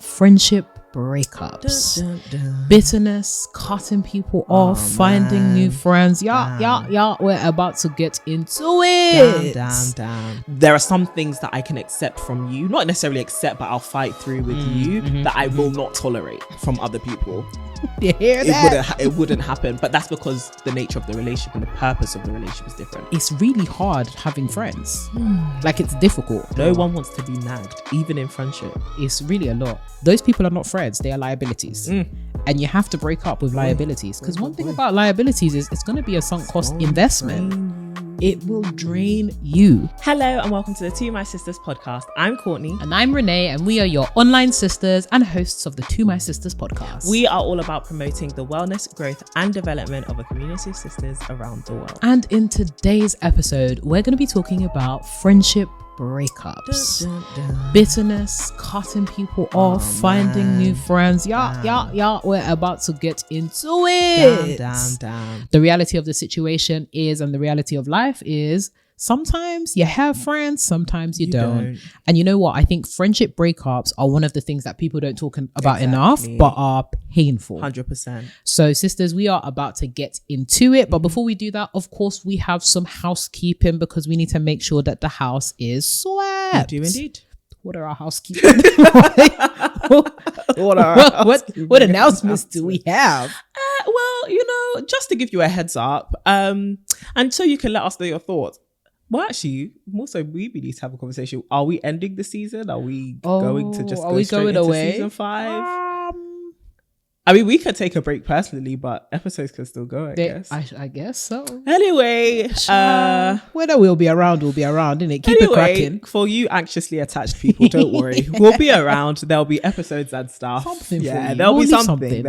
friendship breakups, bitterness, cutting people off, finding new friends. We're about to get into it. Damn. There are some things that I can accept from you, not necessarily accept, but I'll fight through with you that I will not tolerate from other people. You hear that? It wouldn't happen, but that's because the nature of the relationship and the purpose of the relationship is different. It's really hard having friends. Like, it's difficult. No one wants to be nagged, even in friendship. It's really a lot. Those people are not friends, they are liabilities. And you have to break up with liabilities, because one thing about liabilities is it's going to be a sunk cost investment. It will drain you. Hello and welcome to the To My Sisters podcast. I'm Courtney. And I'm Renee, and we are your online sisters and hosts of the To My Sisters podcast. We are all about promoting the wellness, growth and development of a community of sisters around the world. And in today's episode, we're going to be talking about friendship breakups, bitterness, cutting people off, finding new friends. We're about to get into it. Damn. The reality of the situation is, and the reality of life is, sometimes you have friends, sometimes you don't. And you know what? I think friendship breakups are one of the things that people don't talk about enough, but are painful. 100%. So sisters, we are about to get into it. But before we do that, of course, we have some housekeeping, because we need to make sure that the house is swept. We do indeed. What are our housekeeping? What announcements do we have? Well, just to give you a heads up, and so you can let us know your thoughts. Well, actually, more so, we need to have a conversation. Are we ending the season? Are we going to just go straight into season 5? I mean, we could take a break personally, but episodes can still go, I guess. I guess so. Anyway, whether we'll be around, innit? Keep it cracking. For you anxiously attached people, don't worry. We'll be around. There'll be episodes and stuff. There'll be something.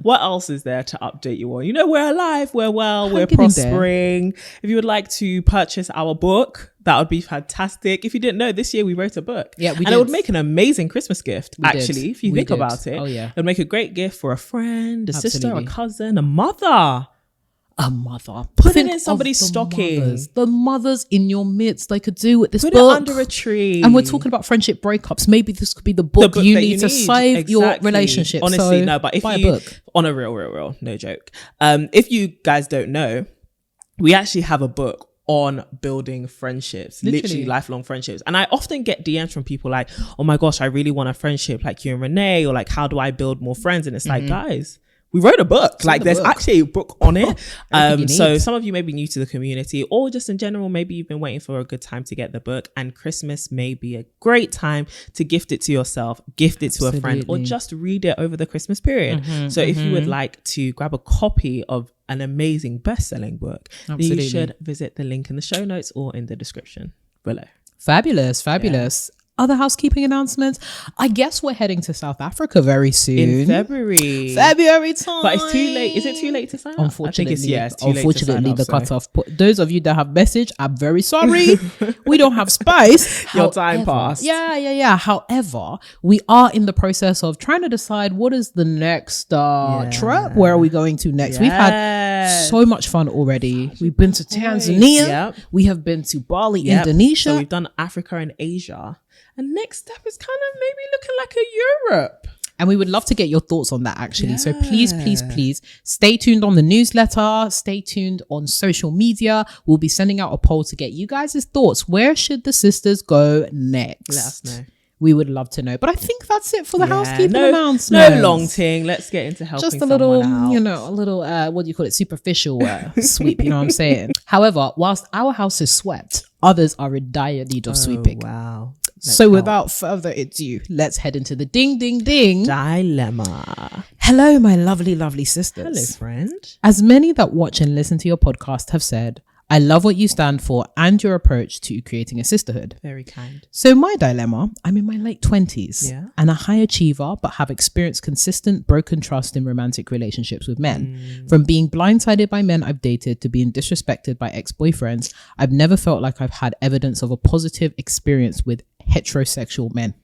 What else is there to update you on? We're alive, we're well, we're prospering. If you would like to purchase our book, that would be fantastic. If you didn't know, this year we wrote a book. Yeah, we did. And it would make an amazing Christmas gift, if you think about it. Oh, yeah. It would make a great gift for a friend, a sister, a cousin, a mother. Put it in somebody's stocking. The mothers in your midst, they could do with this book. Put it under a tree. And we're talking about friendship breakups. Maybe this could be the book you need to save your relationship. Honestly, no, but if buy a book. On a real, no joke. If you guys don't know, we actually have a book on building friendships, literally lifelong friendships. And I often get DMs from people like, oh my gosh, I really want a friendship like you and Renee, or like, how do I build more friends? And it's like, guys, we wrote a book. There's actually a book on it. So some of you may be new to the community, or just in general, maybe you've been waiting for a good time to get the book, and Christmas may be a great time to gift it to yourself, gift it to a friend, or just read it over the Christmas period. So if you would like to grab a copy of an amazing best-selling book, then you should visit the link in the show notes or in the description below. Fabulous. Other housekeeping announcements. I guess we're heading to South Africa very soon. In February time. But it's too late. Is it too late to sign up? Unfortunately, it's too late to sign up, the cutoff. Those of you that have messaged, I'm very sorry. We don't have spice. Your time passed. Yeah. However, we are in the process of trying to decide what is the next trip. Where are we going to next? We've had so much fun already. We've been to Tanzania. Yep. We have been to Bali, Indonesia. So we've done Africa and Asia. And next step is kind of maybe looking like a Europe. And we would love to get your thoughts on that, actually. So please stay tuned on the newsletter. Stay tuned on social media. We'll be sending out a poll to get you guys' thoughts. Where should the sisters go next? Let us know. We would love to know. But I think that's it for the housekeeping announcements. No long ting. Let's get into helping just a little, out. What do you call it? Superficial sweep, you know what I'm saying? However, whilst our house is swept, others are in dire need of sweeping. Wow. Without further ado, let's head into the ding dilemma. Hello, my lovely sisters. Hello, friend. As many that watch and listen to your podcast have said, I love what you stand for and your approach to creating a sisterhood. Very kind. So my dilemma, I'm in my late 20s and a high achiever, but have experienced consistent broken trust in romantic relationships with men. From being blindsided by men I've dated to being disrespected by ex-boyfriends, I've never felt like I've had evidence of a positive experience with heterosexual men.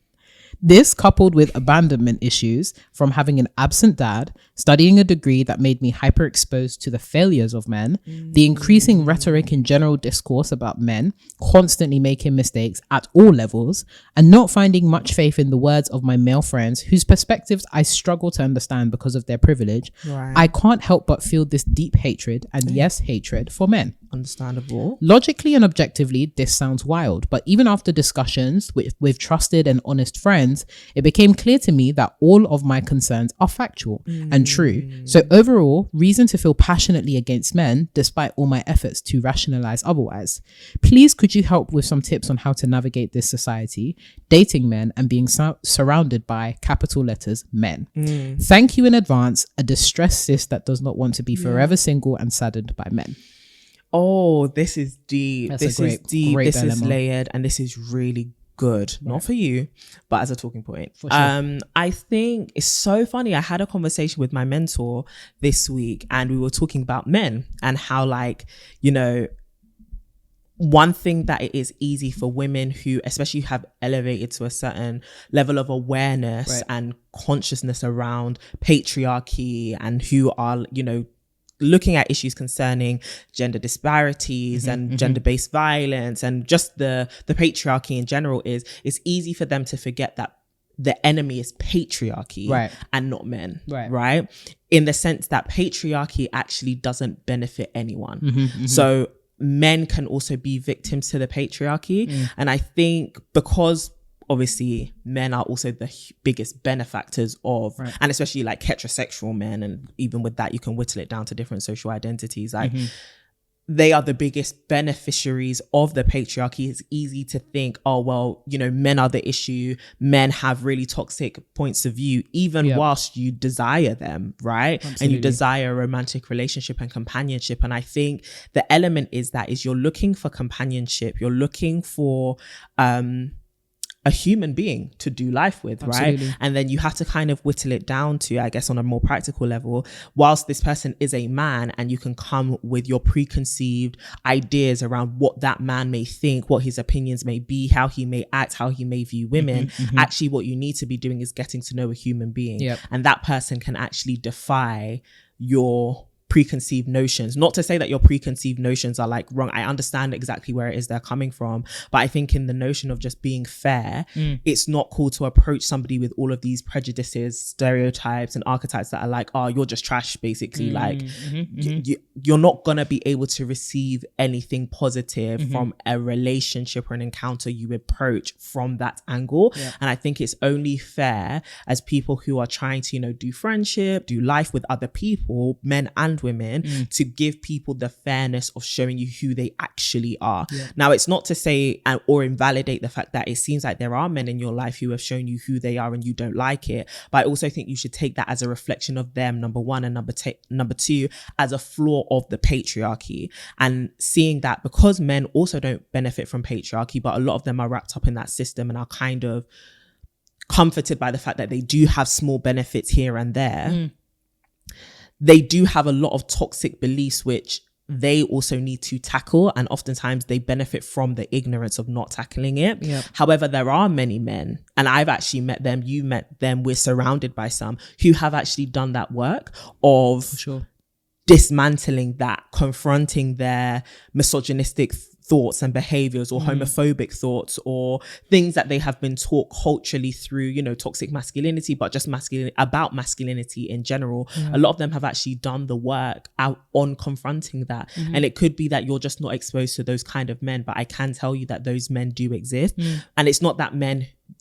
This, coupled with abandonment issues from having an absent dad, studying a degree that made me hyper exposed to the failures of men, the increasing rhetoric in general discourse about men constantly making mistakes at all levels, and not finding much faith in the words of my male friends whose perspectives I struggle to understand because of their privilege, I can't help but feel this deep hatred, and yes, hatred for men. Understandable. Logically and objectively, this sounds wild, but even after discussions with trusted and honest friends, it became clear to me that all of my concerns are factual and true. So overall, reason to feel passionately against men, despite all my efforts to rationalize otherwise. Please, could you help with some tips on how to navigate this society, dating men and being surrounded by capital letters men? Thank you in advance, a distressed sis that does not want to be forever single and saddened by men. Oh, this is deep. This is deep. This dilemma. is layered, and this is really good. Not for you, but as a talking point. For sure. I think it's so funny. I had a conversation with my mentor this week, and we were talking about men and how, like, you know, one thing that it is easy for women who especially have elevated to a certain level of awareness and consciousness around patriarchy, and who are, you know, looking at issues concerning gender disparities and gender-based violence and just the patriarchy in general, is it's easy for them to forget that the enemy is patriarchy and not men, right? In the sense that patriarchy actually doesn't benefit anyone. So men can also be victims to the patriarchy. And I think because obviously men are also the biggest benefactors of, and especially like heterosexual men, and even with that you can whittle it down to different social identities, like they are the biggest beneficiaries of the patriarchy. It's easy to think, oh well, you know, men are the issue, men have really toxic points of view, even whilst you desire them, right? And you desire a romantic relationship and companionship. And I think the element is you're looking for companionship, you're looking for a human being to do life with, right? And then you have to kind of whittle it down to, I guess, on a more practical level, whilst this person is a man and you can come with your preconceived ideas around what that man may think, what his opinions may be, how he may act, how he may view women, actually what you need to be doing is getting to know a human being. And that person can actually defy your preconceived notions. Not to say that your preconceived notions are like wrong. I understand exactly where it is they're coming from, but I think in the notion of just being fair, it's not cool to approach somebody with all of these prejudices, stereotypes and archetypes that are like, oh, you're just trash basically. Like you're not gonna be able to receive anything positive from a relationship or an encounter you approach from that angle. And I think it's only fair as people who are trying to, you know, do friendship, do life with other people, men and women, to give people the fairness of showing you who they actually are. Now, it's not to say or invalidate the fact that it seems like there are men in your life who have shown you who they are and you don't like it, but I also think you should take that as a reflection of them, number one, and number two, as a flaw of the patriarchy, and seeing that because men also don't benefit from patriarchy, but a lot of them are wrapped up in that system and are kind of comforted by the fact that they do have small benefits here and there. They do have a lot of toxic beliefs which they also need to tackle, and oftentimes they benefit from the ignorance of not tackling it. However, there are many men, and I've actually met them, you met them, we're surrounded by some who have actually done that work of dismantling that, confronting their misogynistic thoughts and behaviors or homophobic thoughts or things that they have been taught culturally through, you know, toxic masculinity, but just about masculinity in general. A lot of them have actually done the work out on confronting that. And it could be that you're just not exposed to those kind of men, but I can tell you that those men do exist. And it's not that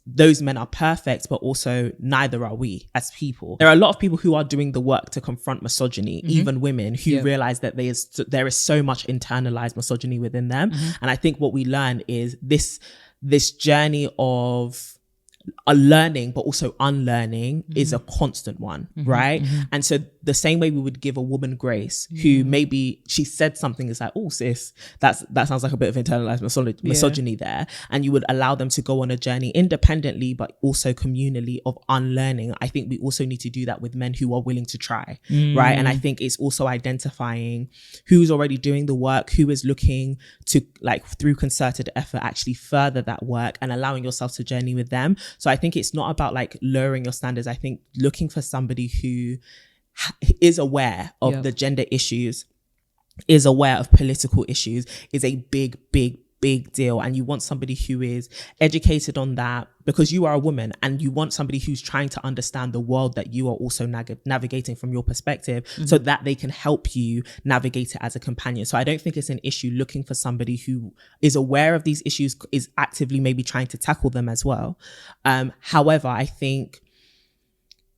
those men are perfect, but also neither are we as people. There are a lot of people who are doing the work to confront misogyny, even women who realize that there is so much internalized misogyny within them. And I think what we learn is this journey of learning but also unlearning is a constant one, right? And so the same way we would give a woman grace who maybe she said something, is like, oh sis, that sounds like a bit of internalized misogyny there, and you would allow them to go on a journey independently but also communally of unlearning. I think we also need to do that with men who are willing to try, right? And I think it's also identifying who's already doing the work, who is looking to, like, through concerted effort actually further that work, and allowing yourself to journey with them, So I think it's not about like lowering your standards. I think looking for somebody who is aware of the gender issues, is aware of political issues, is a big deal. And you want somebody who is educated on that, because you are a woman, and you want somebody who's trying to understand the world that you are also navigating from your perspective, so that they can help you navigate it as a companion. So I don't think it's an issue looking for somebody who is aware of these issues, is actively maybe trying to tackle them as well. However, I think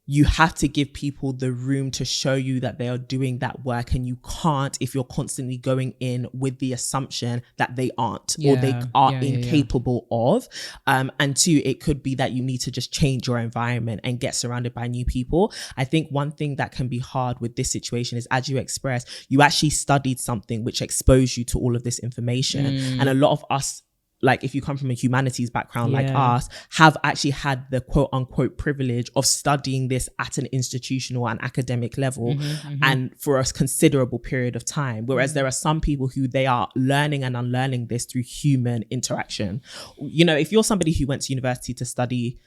you have to give people the room to show you that they are doing that work, and you can't if you're constantly going in with the assumption that they aren't, or they are incapable of. And two, it could be that you need to just change your environment and get surrounded by new people. I think one thing that can be hard with this situation is, as you expressed, you actually studied something which exposed you to all of this information. And a lot of us, like if you come from a humanities background like us, have actually had the quote unquote privilege of studying this at an institutional and academic level, and for a considerable period of time. Whereas there are some people who they are learning and unlearning this through human interaction. You know, if you're somebody who went to university to study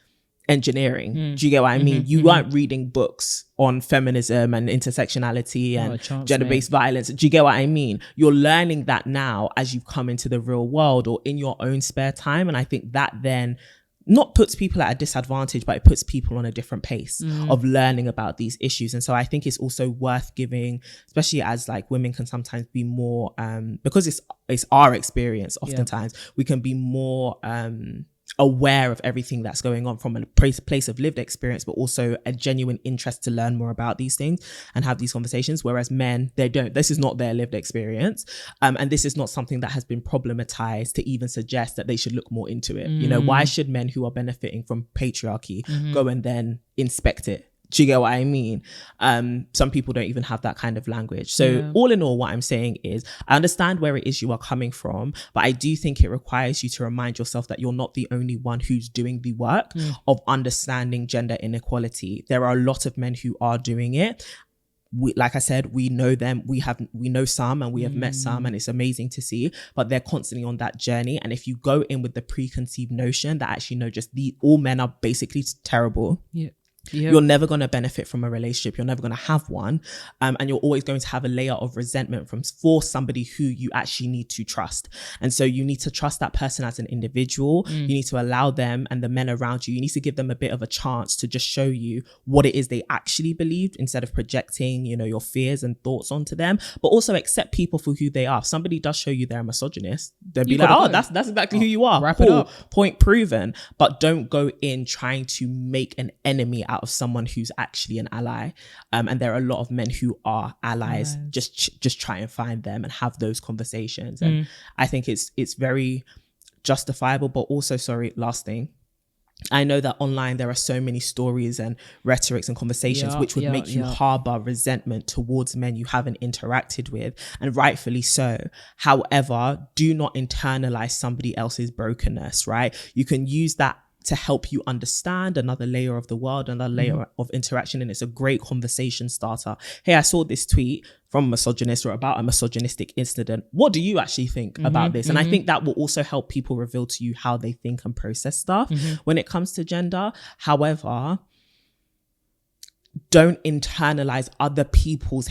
engineering, do you get what I mean? You weren't reading books on feminism and intersectionality and gender-based violence. Do you get what I mean? You're learning that now as you come into the real world or in your own spare time. And I think that then not puts people at a disadvantage, but it puts people on a different pace of learning about these issues. And so I think it's also worth giving, especially as like women can sometimes be more, because it's our experience oftentimes, we can be more aware of everything that's going on from a place of lived experience, but also a genuine interest to learn more about these things and have these conversations. Whereas men, they don't. This is not their lived experience, and this is not something that has been problematized to even suggest that they should look more into it. You know, why should men who are benefiting from patriarchy go and then inspect it? Do you get what I mean? Some people don't even have that kind of language. So all in all, what I'm saying is, I understand where it is you are coming from, but I do think it requires you to remind yourself that you're not the only one who's doing the work of understanding gender inequality. There are a lot of men who are doing it. Like I said, we know them, we know some, and we have met some, and it's amazing to see, but they're constantly on that journey. And if you go in with the preconceived notion that actually, no, just all men are basically terrible, you're never going to benefit from a relationship. You're never going to have one. And you're always going to have a layer of resentment for somebody who you actually need to trust. And so you need to trust that person as an individual. You need to allow them and the men around you need to give them a bit of a chance to just show you what it is they actually believed, instead of projecting, you know, your fears and thoughts onto them. But also accept people for who they are. If somebody does show you they're a misogynist, they'll be like, oh, that's exactly who you are. Wrap it up. Point proven. But don't go in trying to make an enemy out of someone who's actually an ally. And there are a lot of men who are allies. Just try and find them and have those conversations. And I think it's very justifiable. But also, sorry, last thing, I know that online there are so many stories and rhetorics and conversations which would make you harbor resentment towards men you haven't interacted with, and rightfully so. However, do not internalize somebody else's brokenness, right? You can use that to help you understand another layer of the world, another layer of interaction. And it's a great conversation starter. Hey, I saw this tweet from a misogynist or about a misogynistic incident. What do you actually think about this? And I think that will also help people reveal to you how they think and process stuff when it comes to gender. However, don't internalize other people's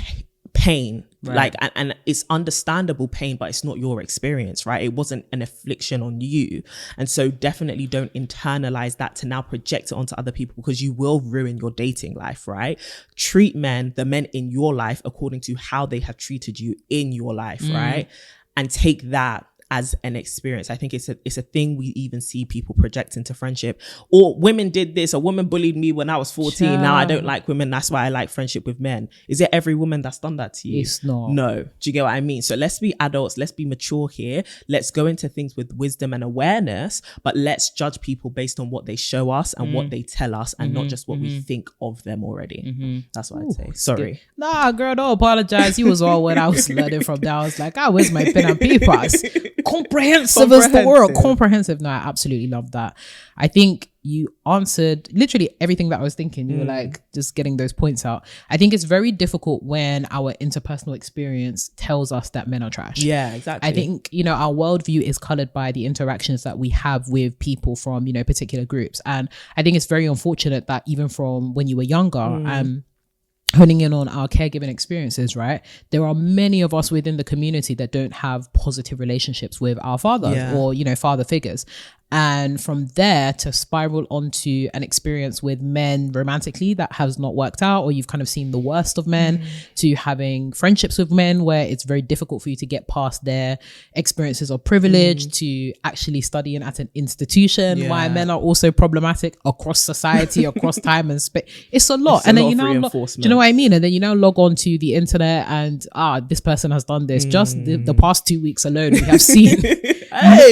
pain, like, and it's understandable pain, but it's not your experience, right? It wasn't an affliction on you. And so definitely don't internalize that to now project it onto other people, because you will ruin your dating life, right? Treat the men in your life according to how they have treated you in your life, right? And take that as an experience. I think it's a thing we even see people project into friendship. Or women did this, a woman bullied me when I was 14. Now I don't like women, that's why I like friendship with men. Is it every woman that's done that to you? It's not. No. Do you get what I mean? So let's be adults, let's be mature here. Let's go into things with wisdom and awareness, but let's judge people based on what they show us and what they tell us, and not just what we think of them already. That's what I'd say. Sorry. Nah, girl, don't apologize. You was all what I was learning from that. I was like, where's my pen and papers? comprehensive as the word. Comprehensive. No, I absolutely love that. I think you answered literally everything that I was thinking. You were like just getting those points out. I think it's very difficult when our interpersonal experience tells us that men are trash. Yeah, exactly. I think, you know, our worldview is colored by the interactions that we have with people from, you know, particular groups. And I think it's very unfortunate that even from when you were younger, honing in on our caregiving experiences, right? There are many of us within the community that don't have positive relationships with our fathers or, you know, father figures. And from there to spiral onto an experience with men romantically that has not worked out, or you've kind of seen the worst of men, to having friendships with men where it's very difficult for you to get past their experiences of privilege, to actually studying at an institution, why men are also problematic across society, across time and space. It's a lot. And then you now, do you know what I mean? And then you now log on to the internet and this person has done this. Just the past 2 weeks alone, we have seen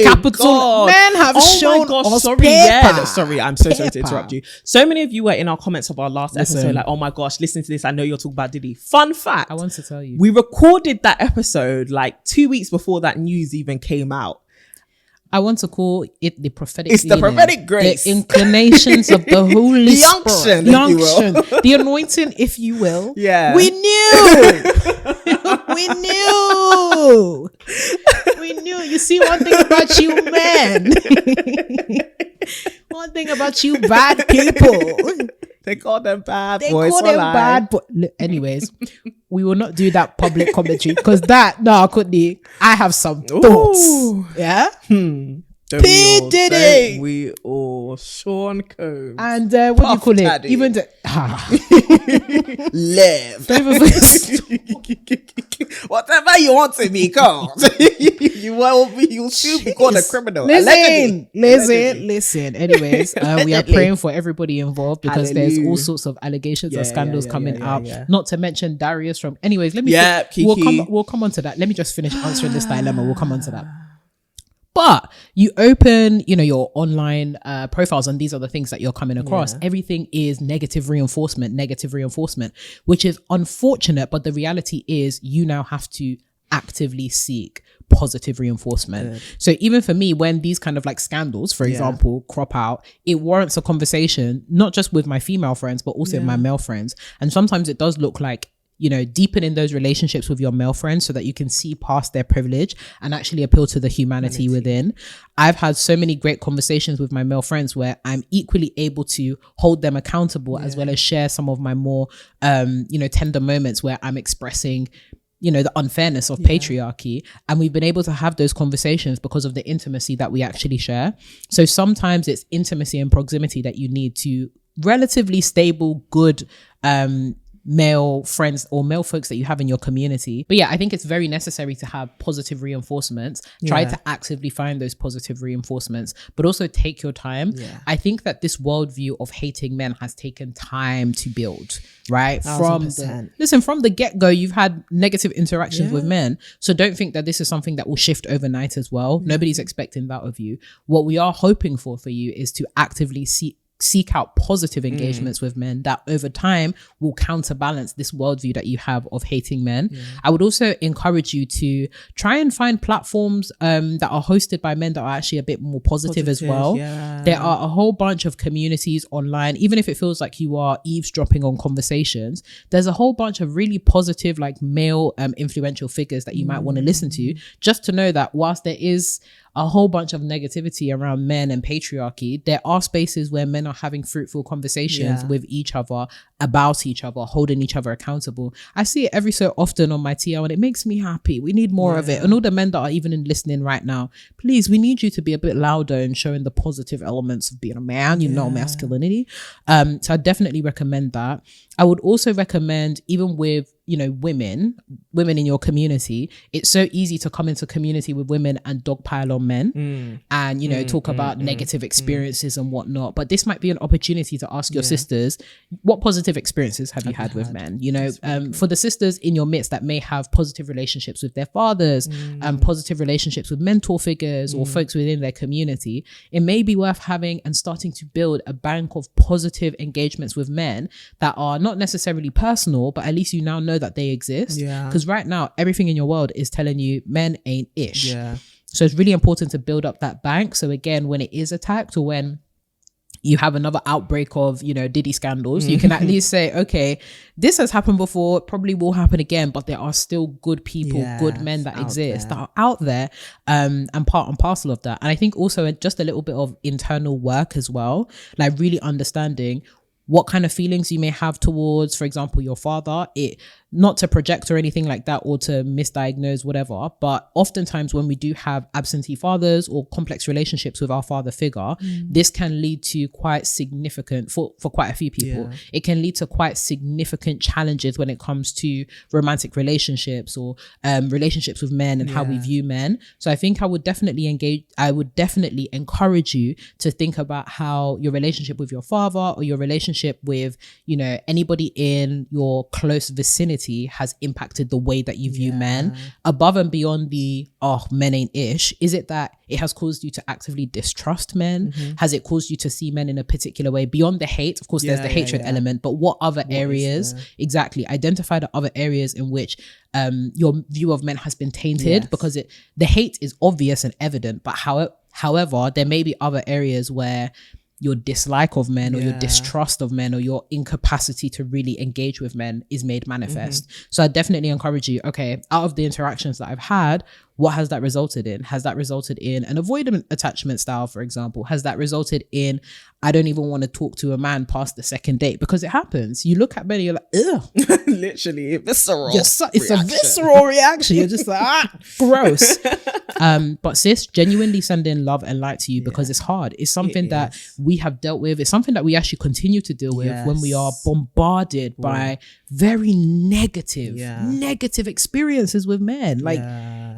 capital men have shown us sorry, paper. Sorry, I'm so sorry to interrupt you. So many of you were in our comments of our last episode like, oh my gosh, listen to this. I know you're talking about Diddy. Fun fact. I want to tell you. We recorded that episode like 2 weeks before that news even came out. I want to call it the prophetic It's the prophetic grace. The inclinations of the Holy Spirit. The unction. The anointing, if you will. Yeah. We knew. We knew. We knew. You see, one thing about you men. One thing about you bad people. They call them bad boys. They call them bad boys. Anyways, we will not do that public commentary because I couldn't. I have some thoughts. Yeah. P. Diddy. We all Sean Combs. And what do you call Daddy. it? Even Live. Whatever you want to be called. You'll still be called a criminal. Listen. Anyways, we are praying for everybody involved because there's all sorts of allegations and scandals coming out. Not to mention Darius from. Anyways, let me. We'll come on to that. Let me just finish answering this dilemma. We'll come on to that. But you open, you know, your online profiles and these are the things that you're coming across. Everything is negative reinforcement, which is unfortunate. But the reality is you now have to actively seek positive reinforcement. So even for me, when these kind of like scandals, for example, crop out, it warrants a conversation, not just with my female friends, but also with my male friends. And sometimes it does look like, you know, deepening those relationships with your male friends so that you can see past their privilege and actually appeal to the humanity within. I've had so many great conversations with my male friends where I'm equally able to hold them accountable as well as share some of my more, you know, tender moments where I'm expressing, you know, the unfairness of patriarchy. And we've been able to have those conversations because of the intimacy that we actually share. So sometimes it's intimacy and proximity that you need to relatively stable, good, male friends or male folks that you have in your community. But yeah, I think it's very necessary to have positive reinforcements. Try to actively find those positive reinforcements, but also take your time. I think that this worldview of hating men has taken time to build, right? 1,000%. From the get-go, you've had negative interactions with men. So don't think that this is something that will shift overnight as well. Nobody's expecting that of you. What we are hoping for you is to actively seek out positive engagements with men that over time will counterbalance this worldview that you have of hating men. I would also encourage you to try and find platforms that are hosted by men that are actually a bit more positive as well. There are a whole bunch of communities online, even if it feels like you are eavesdropping on conversations, there's a whole bunch of really positive like male influential figures that you might want to listen to, just to know that whilst there is a whole bunch of negativity around men and patriarchy, there are spaces where men are having fruitful conversations with each other, about each other, holding each other accountable. I see it every so often on my TL and it makes me happy. We need more of it. And all the men that are even listening right now, please, we need you to be a bit louder and showing the positive elements of being a man, you know, masculinity. So I definitely recommend that. I would also recommend, even with, you know, women in your community, it's so easy to come into community with women and dogpile on men and, you know, talk about negative experiences and whatnot. But this might be an opportunity to ask your sisters, what positive experiences have you had with men? You know, for the sisters in your midst that may have positive relationships with their fathers and positive relationships with mentor figures or folks within their community, it may be worth having and starting to build a bank of positive engagements with men that are not necessarily personal, but at least you now know that they exist. Because right now, everything in your world is telling you men ain't ish. So it's really important to build up that bank. So again, when it is attacked, or when you have another outbreak of, Diddy scandals, you can at least say, okay, this has happened before, it probably will happen again, but there are still good people, good men that exist, that are out there, and part and parcel of that. And I think also just a little bit of internal work as well, like really understanding what kind of feelings you may have towards, for example, your father. Not to project or anything like that, or to misdiagnose whatever, but oftentimes when we do have absentee fathers or complex relationships with our father figure, this can lead to quite significant, for quite a few people, it can lead to quite significant challenges when it comes to romantic relationships, or relationships with men, and how we view men. So I think I would definitely encourage you to think about how your relationship with your father, or your relationship with, anybody in your close vicinity has impacted the way that you view men, above and beyond the men ain't ish. Is it that it has caused you to actively distrust men? Has it caused you to see men in a particular way beyond the hate? Of course, there's the hatred element, but what other areas? Exactly. Identify the other areas in which your view of men has been tainted, because the hate is obvious and evident, but however, there may be other areas where your dislike of men, or your distrust of men, or your incapacity to really engage with men is made manifest. So I definitely encourage you, okay, out of the interactions that I've had, what has that resulted in? Has that resulted in an avoidant attachment style, for example? Has that resulted in, I don't even want to talk to a man past the second date? Because it happens. You look at men and you're like, ugh. Literally visceral. It's a visceral reaction. You're just like, gross. But sis, genuinely sending love and light to you, because it's hard. It's something that we have dealt with. It's something that we actually continue to deal with when we are bombarded by very negative experiences with men. Like,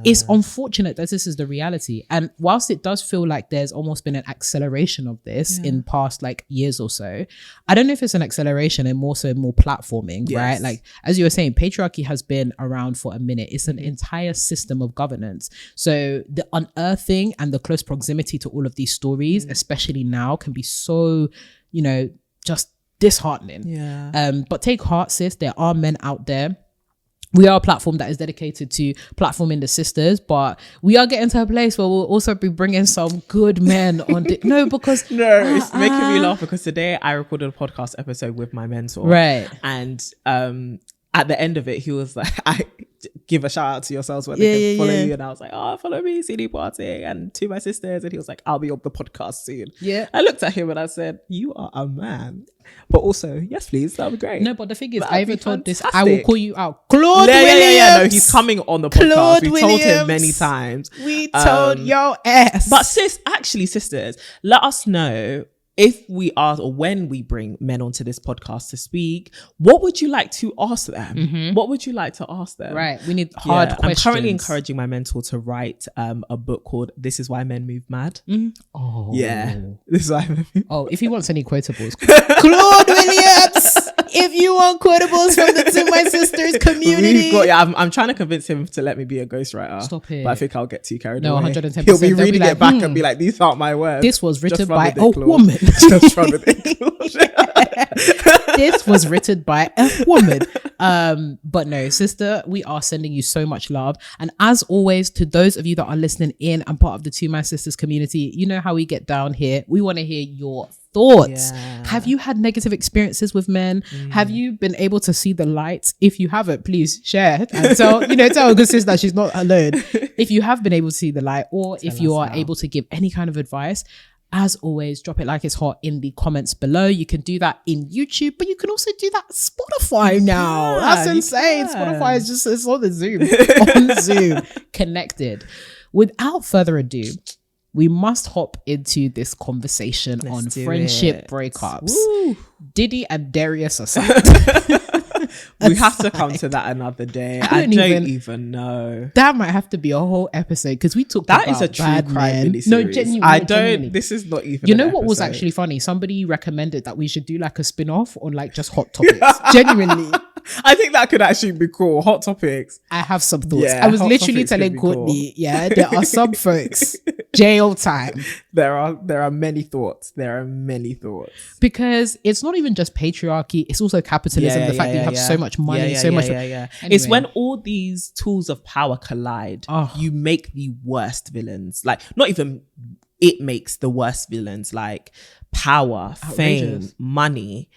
it's unfortunate that this is the reality. And whilst it does feel like there's almost been an acceleration of this in past like years or so, I don't know if it's an acceleration and more platforming, right? Like, as you were saying, patriarchy has been around for a minute. It's an entire system of governance. So the unearthing and the close proximity to all of these stories, especially now, can be so, just disheartening. But take heart, sis. There are men out there. We are a platform that is dedicated to platforming the sisters, but we are getting to a place where we'll also be bringing some good men on. It's making me laugh, because today I recorded a podcast episode with my mentor, right? And at the end of it, he was like, I give a shout out to yourselves where they can follow you. And I was like, follow me, CD Party, and to my sisters. And he was like, I'll be on the podcast soon. I looked at him and I said, you are a man. But also, yes, please, that'd be great. No, but the thing is, I even told this, I will call you out. Claude Williams. No, he's coming on the podcast. We told him many times. We told your ass. But sisters, let us know if we are, or when we bring men onto this podcast to speak, what would you like to ask them? What would you like to ask them? Right. We need hard questions. I'm currently encouraging my mentor to write a book called This Is Why Men Move Mad. Oh. Yeah. This is why men move. Oh, if he wants any quotables. Claude Williams! If you want quotables from the To My Sisters community. I'm trying to convince him to let me be a ghostwriter. Stop it. But I think I'll get too carried away. No, 110%. He'll be reading it back and be like, these aren't my words. This was written by a woman. Just run with it. This was written by a woman. But no, sister, we are sending you so much love. And as always, to those of you that are listening in and part of the To My Sisters community, you know how we get down here. We want to hear your thoughts. Have you had negative experiences with men? Have you been able to see the light? If you haven't, please share and tell a good sister that she's not alone. If you have been able to see the light, or if you are able to give any kind of advice, as always, drop it like it's hot in the comments below. You can do that in YouTube, but you can also do that Spotify now. That's insane. Spotify is just, it's on the Zoom. On Zoom. Connected. Without further ado, we must hop into this conversation on friendship breakups. Woo. Diddy and Darius aside. We have to come to that another day. I don't even know. That might have to be a whole episode, because we talked about that is a true crime miniseries. No, genuinely. I don't. Genuinely. This is not even. You know what was actually funny? Somebody recommended that we should do like a spin-off on like just hot topics. Genuinely. I think that could actually be cool. Hot topics. I have some thoughts. I was literally telling Courtney, there are some folks Jail time. There are many thoughts. There are many thoughts. Because it's not even just patriarchy, it's also capitalism. The fact that you have so much money, so much. Anyway. It's when all these tools of power collide, you make the worst villains. Like, not even it makes the worst villains. Like power, fame, money,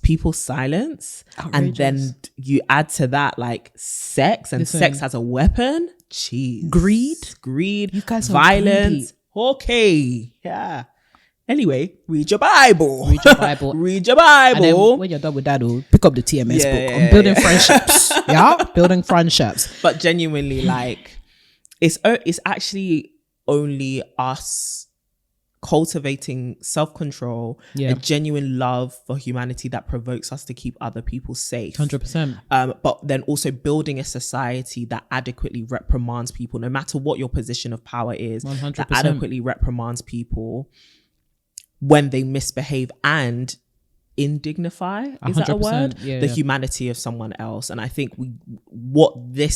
people's silence. And then you add to that like sex, and sex as a weapon. Jeez. Greed, you guys violence. Okay. Yeah. Anyway, read your Bible. Read your Bible. And then when you're done with that, pick up the TMS book on building friendships. Building friendships. But genuinely, like, it's actually only us cultivating self-control, a genuine love for humanity that provokes us to keep other people safe. 100%. But then also building a society that adequately reprimands people, no matter what your position of power is, 100%. that adequately reprimands people when they misbehave and indignify, is that a word? The humanity of someone else. And I think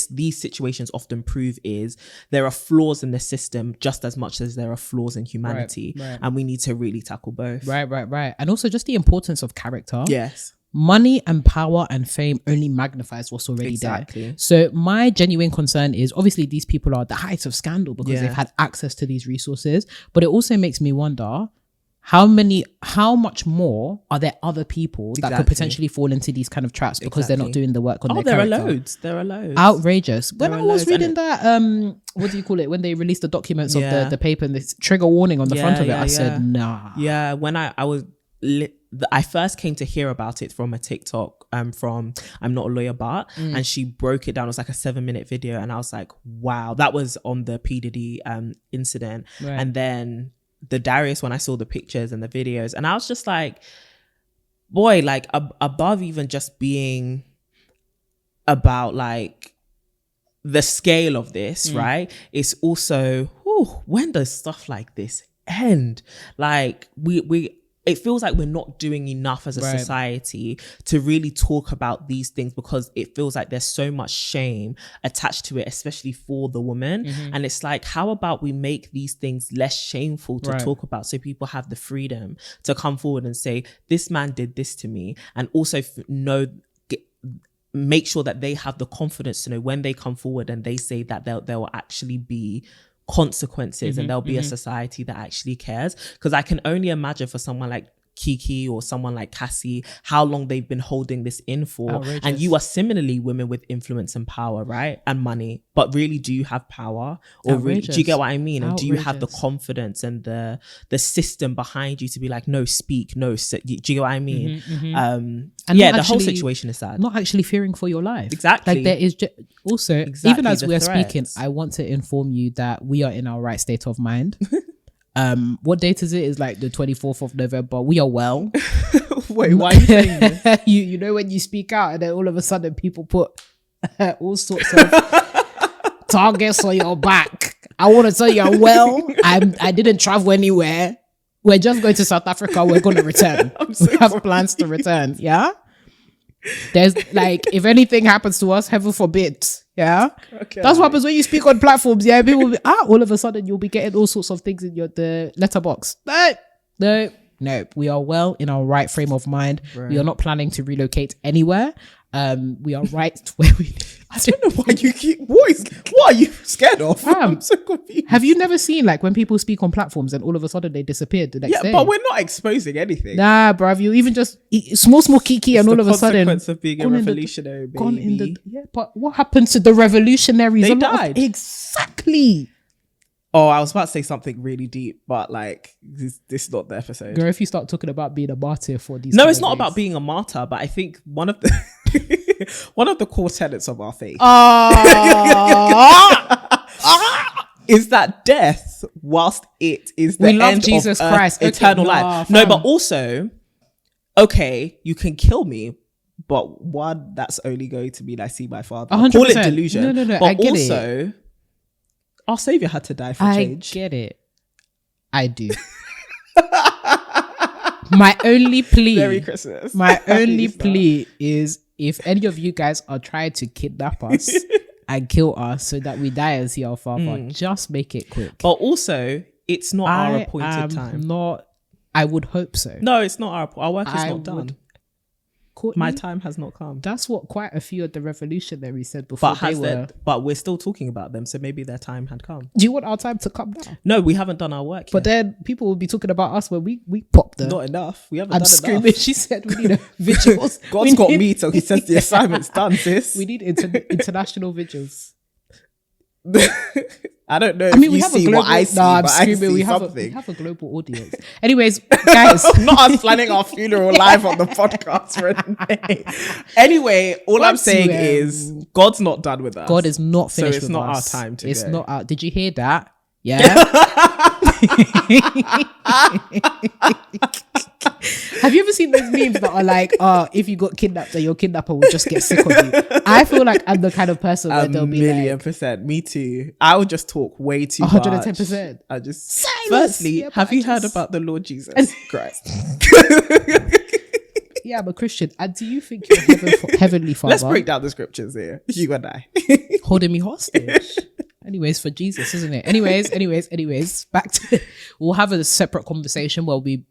these situations often prove is there are flaws in the system just as much as there are flaws in humanity. Right. And we need to really tackle both. Right. And also just the importance of character. Yes. Money and power and fame only magnifies what's already there. So my genuine concern is, obviously these people are at the height of scandal because they've had access to these resources, but it also makes me wonder, how much more are there other people that could potentially fall into these kind of traps because they're not doing the work on their character? There are loads. Outrageous. When I was reading that, what do you call it? When they released the documents of the paper and this trigger warning on the front of it, I said, nah. Yeah, when I first came to hear about it from a TikTok from I'm Not a Lawyer But, and she broke it down. It was like a 7-minute video, and I was like, wow, that was on the P. Diddy incident. Right. And then the Darius, when I saw the pictures and the videos, and I was just like, boy, like above even just being about like the scale of this, right? It's also, when does stuff like this end? Like it feels like we're not doing enough as a society to really talk about these things, because it feels like there's so much shame attached to it, especially for the woman. And it's like, how about we make these things less shameful to talk about, so people have the freedom to come forward and say, this man did this to me, and also make sure that they have the confidence to know when they come forward and they say that there will actually be consequences, and there'll be a society that actually cares. Because I can only imagine for someone like Kiki or someone like Cassie, how long they've been holding this in for. Outrageous. And you are similarly women with influence and power, right? And money. But really, do you have power? Or really, do you get what I mean? And do you have the confidence and the system behind you to be like, no, speak, no, do you get what I mean? And the whole situation is sad. Not actually fearing for your life. Exactly. Like there is also, even as we're speaking, I want to inform you that we are in our right state of mind. What date is it? It's like the 24th of November. We are well. Wait, why are you saying this? you know when you speak out and then all of a sudden people put all sorts of targets on your back. I want to tell you I'm well. I didn't travel anywhere. We're just going to South Africa. We're going to return. We have plans to return. Yeah. There's like, if anything happens to us, heaven forbid. Yeah. Okay. That's what happens when you speak on platforms. Yeah. People will be, all of a sudden you'll be getting all sorts of things in the letterbox. No. We are well in our right frame of mind. Right. We are not planning to relocate anywhere. We are right where we live. I don't know why you keep, what are you scared of? I'm so confused. Have you never seen like when people speak on platforms and all of a sudden they disappeared the next day? Yeah, but we're not exposing anything. Nah, bruv, you even just small kiki, and all of a sudden consequence of being a revolutionary, baby. But what happened to the revolutionaries? They died. Exactly. Oh, I was about to say something really deep, but like this is not the episode. Girl, if you start talking about being a martyr for these, no, it's not about being a martyr, but I think one of the core tenets of our faith is that death, whilst it is the end of Jesus Christ, eternal life. No, but also, okay, you can kill me, but one, that's only going to mean I see my father. 100%. Call it delusion. No, but I get also, it. Our savior had to die for change. I get it. I do. My only plea. Merry Christmas. My only plea is, if any of you guys are trying to kidnap us, and kill us so that we die and see our father. Just make it quick. But also, it's not our appointed time. I would hope so. No, it's not our work is not done. Courtney, my time has not come. That's what quite a few of the revolutionaries said before. But we're still talking about them, so maybe their time had come. Do you want our time to come now? No, we haven't done our work yet. But then people will be talking about us when we popped them. Not enough. We haven't done screaming. enough. She said we need vigils. God's got me till he says the assignment's done, sis. We need international vigils. I don't know. I mean, we have see what I see. No, I'm screaming. We have a global audience. Anyways, guys, not us planning our funeral live on the podcast for a day. Anyway, all I'm saying is God's not done with us. God is not finished with us. So it's not our time to It's go. not out. Did you hear that? Yeah. Have you ever seen those memes that are like, if you got kidnapped, then your kidnapper will just get sick of you? I feel like I'm the kind of person where they'll be like, 1,000,000%. Me too. I would just talk way too much. 110%. I just Firstly, have you heard about the Lord Jesus Christ? Yeah, I'm a Christian. And do you think your heavenly Father? Let's break down the scriptures here. You and I holding me hostage. Anyways, for Jesus, isn't it? Anyways, back to we'll have a separate conversation where we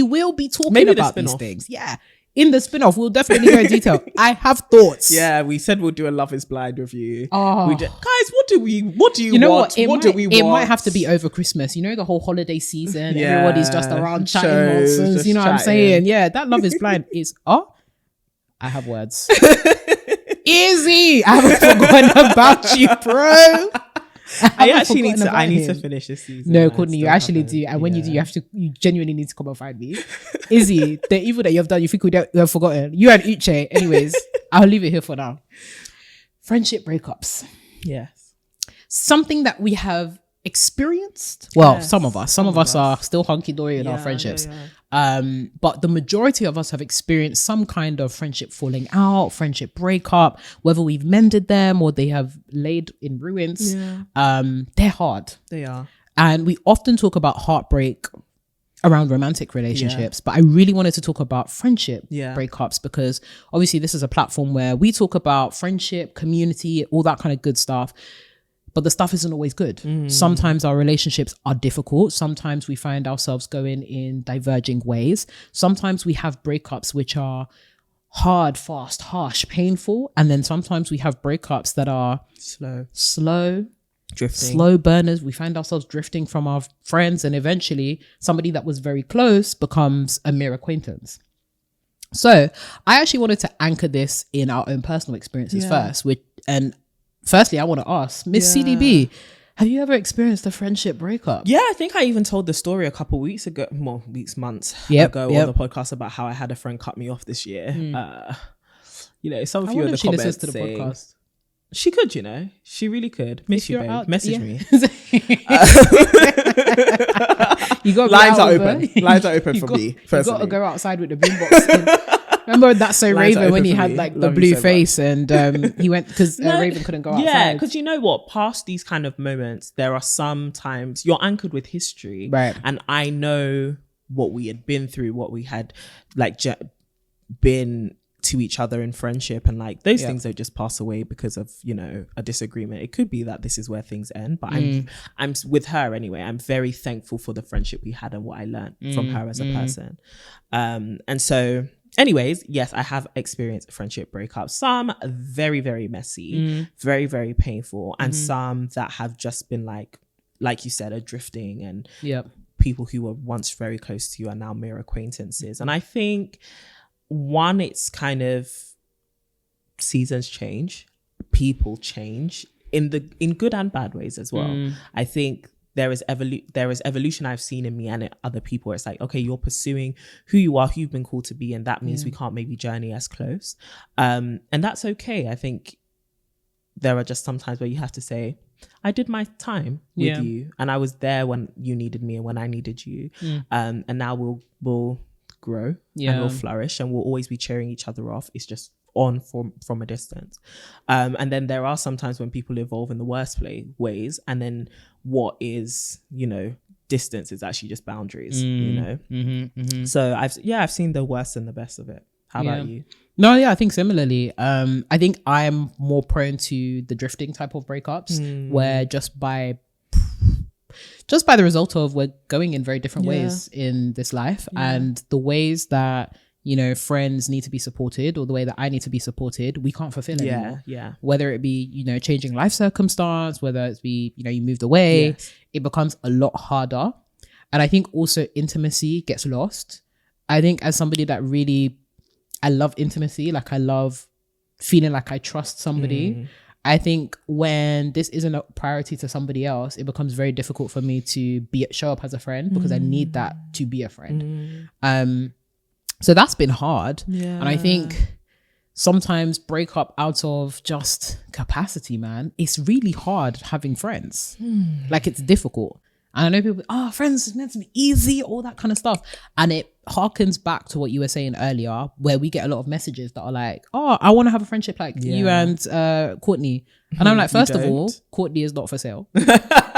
will be talking about these things. Yeah. In the spin-off, we'll definitely go in detail. I have thoughts. Yeah, we said we'll do a Love is Blind review. Oh. Guys, what do you want? What do we want? It might have to be over Christmas. You know, the whole holiday season. Yeah, everybody's just around chatting nonsense. You know what I'm saying? Yeah, that Love is Blind is... I have words. Izzy! I haven't forgotten about you, bro. I need to finish this season. No, Courtney, you actually do. And when you do, you genuinely need to come and find me. Izzy, the evil that you've done, you think we have forgotten. You and Uche. Anyways, I'll leave it here for now. Friendship breakups. Yes. Something that we have experienced. Well, yes, some of us are still hunky-dory in our friendships. But the majority of us have experienced some kind of friendship falling out, friendship breakup, whether we've mended them or they have laid in ruins. They're hard. They are. And we often talk about heartbreak around romantic relationships, but I really wanted to talk about friendship breakups, because obviously this is a platform where we talk about friendship, community, all that kind of good stuff. But the stuff isn't always good. Sometimes our relationships are difficult. Sometimes we find ourselves going in diverging ways. Sometimes we have breakups which are hard, fast, harsh, painful. And then sometimes we have breakups that are slow, drifting, slow burners. We find ourselves drifting from our friends, and eventually somebody that was very close becomes a mere acquaintance. So I actually wanted to anchor this in our own personal experiences first, firstly, I want to ask, Miss CDB, have you ever experienced a friendship breakup? Yeah, I think I even told the story a couple weeks ago, months ago on the podcast about how I had a friend cut me off this year. Some of you in the comments to the podcast. She could, she really could. Miss you, babe. Message me. You got lines are open. Lines are open for me. You got to go outside with the boombox. Remember That's So Raven when he had like the blue face and he went because Raven couldn't go outside. Yeah, because you know what? Past these kind of moments, there are some times you're anchored with history. Right. And I know what we had been through, what we had been to each other in friendship, and like those things don't just pass away because of a disagreement. It could be that this is where things end, but I'm with her anyway. I'm very thankful for the friendship we had and what I learned from her as a person. And so anyways, yes, I have experienced friendship breakups. Some very, very messy, very, very painful, and some that have just been like you said, are drifting, and people who were once very close to you are now mere acquaintances. And I think it's kind of seasons change, people change in good and bad ways as well. I think there is evolution I've seen in me and in other people where it's like, okay, you're pursuing who you are, who you've been called to be, and that means we can't maybe journey as close. And that's okay. I think there are just some times where you have to say, I did my time with you, and I was there when you needed me and when I needed you. And now we'll grow and we'll flourish, and we'll always be cheering each other off. It's just on from a distance. And then there are sometimes when people evolve in the worst ways, and then what is distance is actually just boundaries. So I've seen the worst and the best of it. How about you? No, yeah, I think similarly. I think I'm more prone to the drifting type of breakups where just by the result of we're going in very different ways in this life, and the ways that, you know, friends need to be supported or the way that I need to be supported, we can't fulfill anymore. Whether it be, you know, changing life circumstance, whether it's be, you know, you moved away, it becomes a lot harder. And I think also intimacy gets lost. I think as somebody that really, I love intimacy, like I love feeling like I trust somebody. I think when this isn't a priority to somebody else, it becomes very difficult for me to show up as a friend, because I need that to be a friend. So that's been hard. And I think sometimes break up out of just capacity, man. It's really hard having friends. Like, it's difficult. And I know people, friends is meant to be easy, all that kind of stuff. And it harkens back to what you were saying earlier, where we get a lot of messages that are like, I want to have a friendship like you and Courtney. And I'm like, first of all, Courtney is not for sale.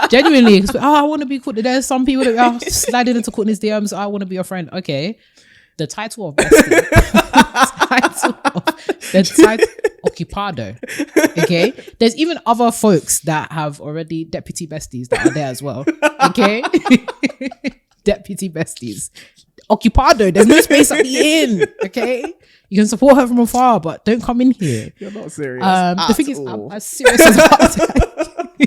Genuinely, I want to be Courtney. There's some people that are sliding into Courtney's DMs. I want to be your friend. Okay. The title of bestie. the title occupado. Okay. There's even other folks that have already deputy besties that are there as well. Okay. Deputy besties. Occupado. There's no space at the inn. Okay. You can support her from afar, but don't come in here. You're not serious. The thing is, I'm as serious as that.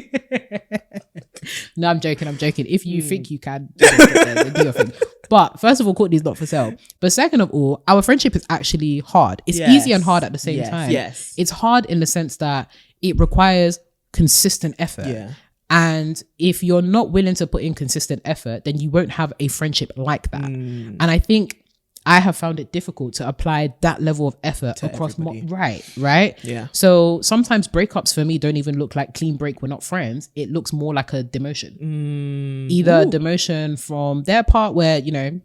No, I'm joking. If you think you can, then do your thing. But first of all, Courtney's not for sale. But second of all, our friendship is actually hard. It's easy and hard at the same time. It's hard in the sense that it requires consistent effort. And if you're not willing to put in consistent effort, then you won't have a friendship like that. And I think I have found it difficult to apply that level of effort to across right. Yeah. So sometimes breakups for me don't even look like clean break, we're not friends. It looks more like a demotion. Either a demotion from their part where, you know,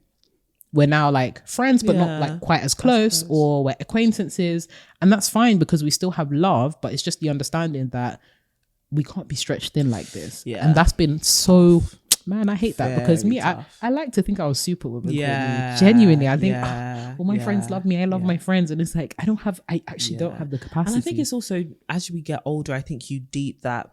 we're now like friends but not like quite as close, or we're acquaintances, and that's fine because we still have love, but it's just the understanding that we can't be stretched thin like this. And that's been so... Man, I hate that because I like to think I was super with Courtney. Genuinely, I think, my friends love me. I love my friends. And it's like, I actually don't have the capacity. And I think it's also, as we get older, I think you deep that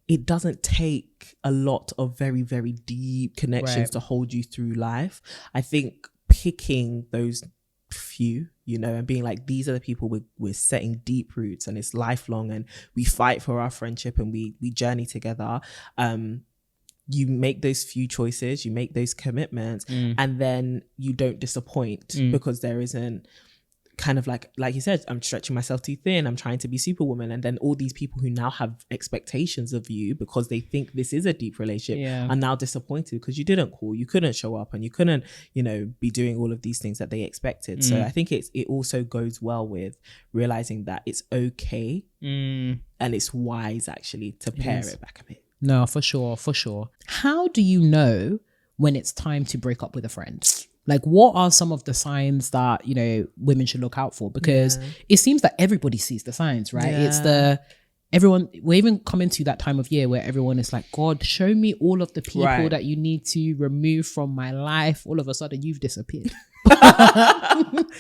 it doesn't take a lot of very, very deep connections to hold you through life. I think picking those few, you know, and being like, these are the people we're setting deep roots, and it's lifelong, and we fight for our friendship, and we journey together. You make those few choices, you make those commitments, and then you don't disappoint because there isn't kind of like you said, I'm stretching myself too thin, I'm trying to be superwoman. And then all these people who now have expectations of you because they think this is a deep relationship are now disappointed because you didn't call, you couldn't show up, and you couldn't, you know, be doing all of these things that they expected. So I think it also goes well with realizing that it's okay and it's wise actually to pare it back a bit. No, for sure. How do you know when it's time to break up with a friend? Like, what are some of the signs that, you know, women should look out for? Because it seems that everybody sees the signs, right? It's we're even coming to that time of year where everyone is like, God, show me all of the people that you need to remove from my life. All of a sudden, you've disappeared.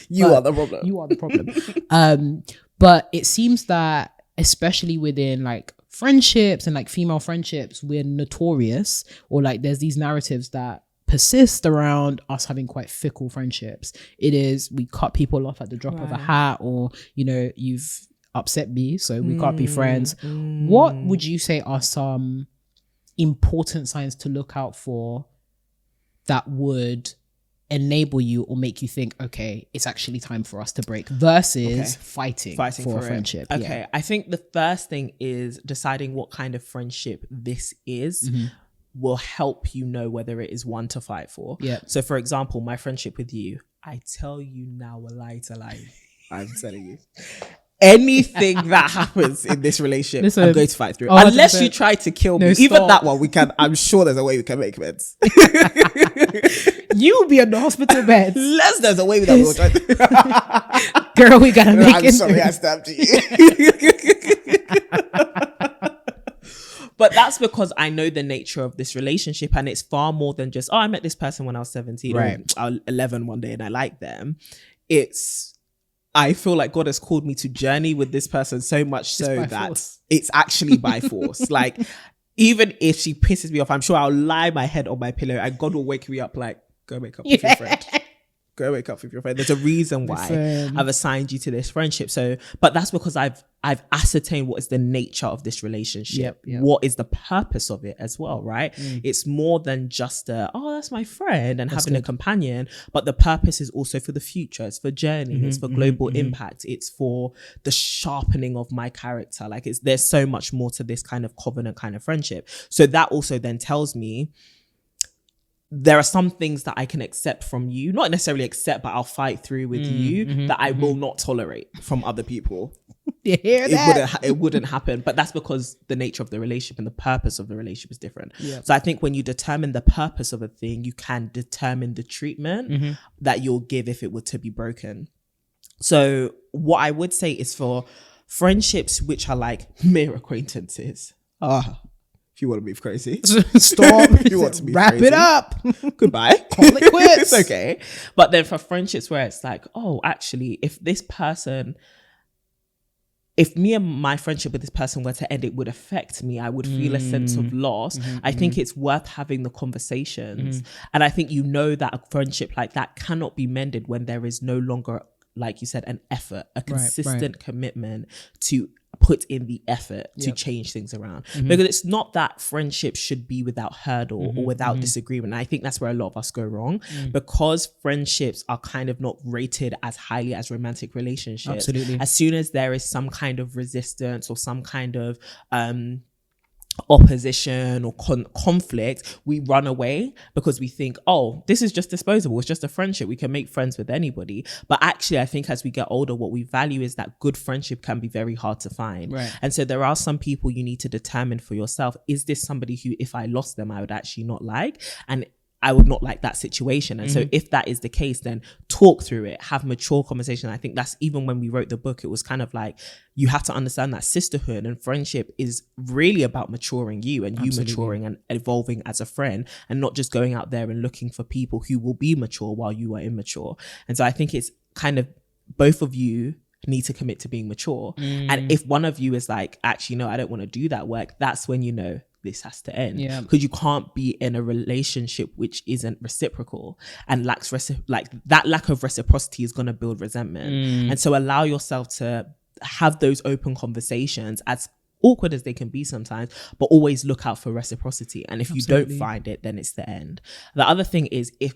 You are the problem. You are the problem. But it seems that, especially within like friendships and like female friendships, we're notorious, or like there's these narratives that persist around us having quite fickle friendships. It is, we cut people off at the drop of a hat, or, you know, you've upset me, so we can't be friends. What would you say are some important signs to look out for that would enable you or make you think, okay, it's actually time for us to break, versus fighting for a friendship? Okay, I think the first thing is deciding what kind of friendship this is will help you know whether it is one to fight for. So for example, my friendship with you, I tell you now, a lie to lie, I'm telling you, anything that happens in this relationship, I'm going to fight through it. Unless you try to kill me. Even that one, we can, I'm sure there's a way we can make amends. You will be on the hospital bed. Unless there's a way that we will try to... Girl, we gotta make it. I'm sorry I stabbed you. But that's because I know the nature of this relationship, and it's far more than just, I met this person when I was 17 or 11 one day and I like them. It's I feel like God has called me to journey with this person so much so that force. it's actually by force. Like, even if she pisses me off, I'm sure I'll lie my head on my pillow and God will wake me up like, go wake up with your friend. Go wake up with your friend. There's a reason why I've assigned you to this friendship. So, but that's because I've ascertained what is the nature of this relationship. Yep. What is the purpose of it as well, right? It's more than just that's my friend and having a companion, but the purpose is also for the future. It's for journey. It's for global impact. It's for the sharpening of my character. Like, there's so much more to this kind of covenant kind of friendship. So that also then tells me there are some things that I can accept from you, not necessarily accept, but I'll fight through with you that I will not tolerate from other people. You hear that? It wouldn't happen. But that's because the nature of the relationship and the purpose of the relationship is different. Yep. So I think when you determine the purpose of a thing, you can determine the treatment that you'll give if it were to be broken. So what I would say is for friendships which are like mere acquaintances. If you want to move crazy, stop. If you want to wrap crazy, it up. Goodbye. Call it quits. It's okay. But then for friendships where it's like, oh, actually, if me and my friendship with this person were to end, it would affect me. I would feel a sense of loss. I think it's worth having the conversations. And I think that a friendship like that cannot be mended when there is no longer, like you said, an effort, a consistent commitment to put in the effort to change things around. Because it's not that friendship should be without hurdle or without disagreement. And I think that's where a lot of us go wrong, because friendships are kind of not rated as highly as romantic relationships. Absolutely. As soon as there is some kind of resistance or some kind of opposition or conflict, we run away because we think, oh, this is just disposable. It's just a friendship. We can make friends with anybody. But actually, I think as we get older, what we value is that good friendship can be very hard to find. Right. And so there are some people you need to determine for yourself, is this somebody who, if I lost them, I would actually not like? And I would not like that situation. And so if that is the case, then talk through it, have mature conversation. I think that's, even when we wrote the book, it was kind of like, you have to understand that sisterhood and friendship is really about maturing you and you maturing and evolving as a friend, and not just going out there and looking for people who will be mature while you are immature. And so I think it's kind of, both of you need to commit to being mature. And if one of you is like, actually, no, I don't want to do that work, that's when you know this has to end. Because you can't be in a relationship which isn't reciprocal and lacks that lack of reciprocity is going to build resentment. And so allow yourself to have those open conversations, as awkward as they can be sometimes, but always look out for reciprocity. And if you don't find it, then it's the end. The other thing is, if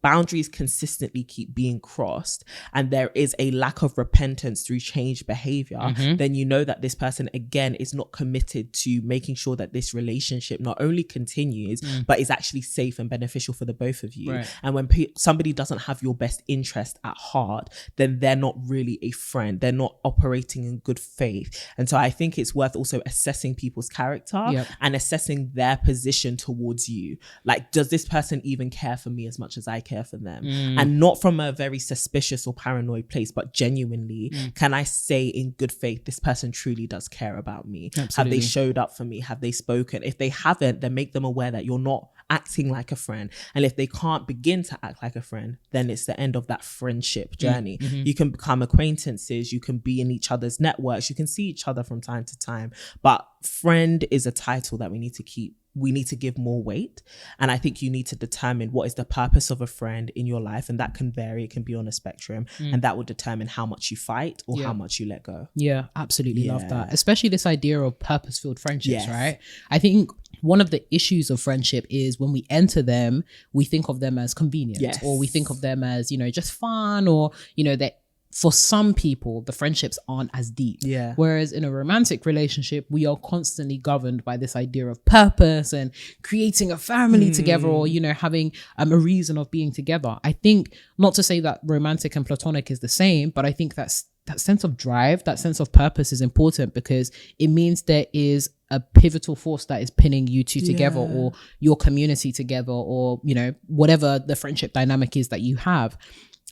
boundaries consistently keep being crossed and there is a lack of repentance through changed behavior, then you know that this person, again, is not committed to making sure that this relationship not only continues, but is actually safe and beneficial for the both of you. And when somebody doesn't have your best interest at heart, then they're not really a friend. They're not operating in good faith. And so I think it's worth also assessing people's character and assessing their position towards you. Like, does this person even care for me as much as I care for them? And not from a very suspicious or paranoid place, but genuinely, can I say in good faith, this person truly does care about me? Have they showed up for me? Have they spoken? If they haven't, then make them aware that you're not acting like a friend. And if they can't begin to act like a friend, then it's the end of that friendship journey. You can become acquaintances, you can be in each other's networks, you can see each other from time to time, but friend is a title that we need to give more weight. And I think you need to determine what is the purpose of a friend in your life, and that can vary. It can be on a spectrum, and that will determine how much you fight or how much you let go. Yeah, absolutely love that. Especially this idea of purpose-filled friendships, right? I think one of the issues of friendship is when we enter them, we think of them as convenient, or we think of them as, just fun, or, that for some people, the friendships aren't as deep. Whereas in a romantic relationship, we are constantly governed by this idea of purpose and creating a family together, or, having a reason of being together. I think, not to say that romantic and platonic is the same, but I think that sense of drive, that sense of purpose is important, because it means there is a pivotal force that is pinning you two together, or your community together, or, whatever the friendship dynamic is that you have.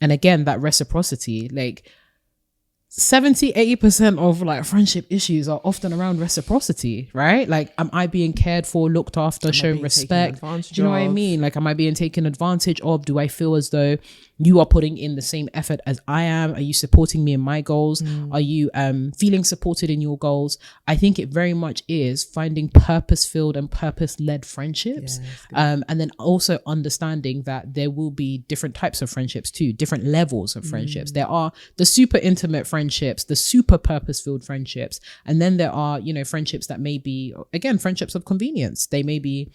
And again, that reciprocity, like 70-80% of like friendship issues are often around reciprocity, right? Like, am I being cared for, looked after, shown respect? Do you know what I mean? Like, am I being taken advantage of? Do I feel as though, you are putting in the same effort as I am? Are you supporting me in my goals? Are you feeling supported in your goals? I think it very much is finding purpose-filled and purpose-led friendships. And then also understanding that there will be different types of friendships too, different levels of friendships. There are the super intimate friendships, the super purpose-filled friendships. And then there are, you know, friendships that may be, again, friendships of convenience. They may be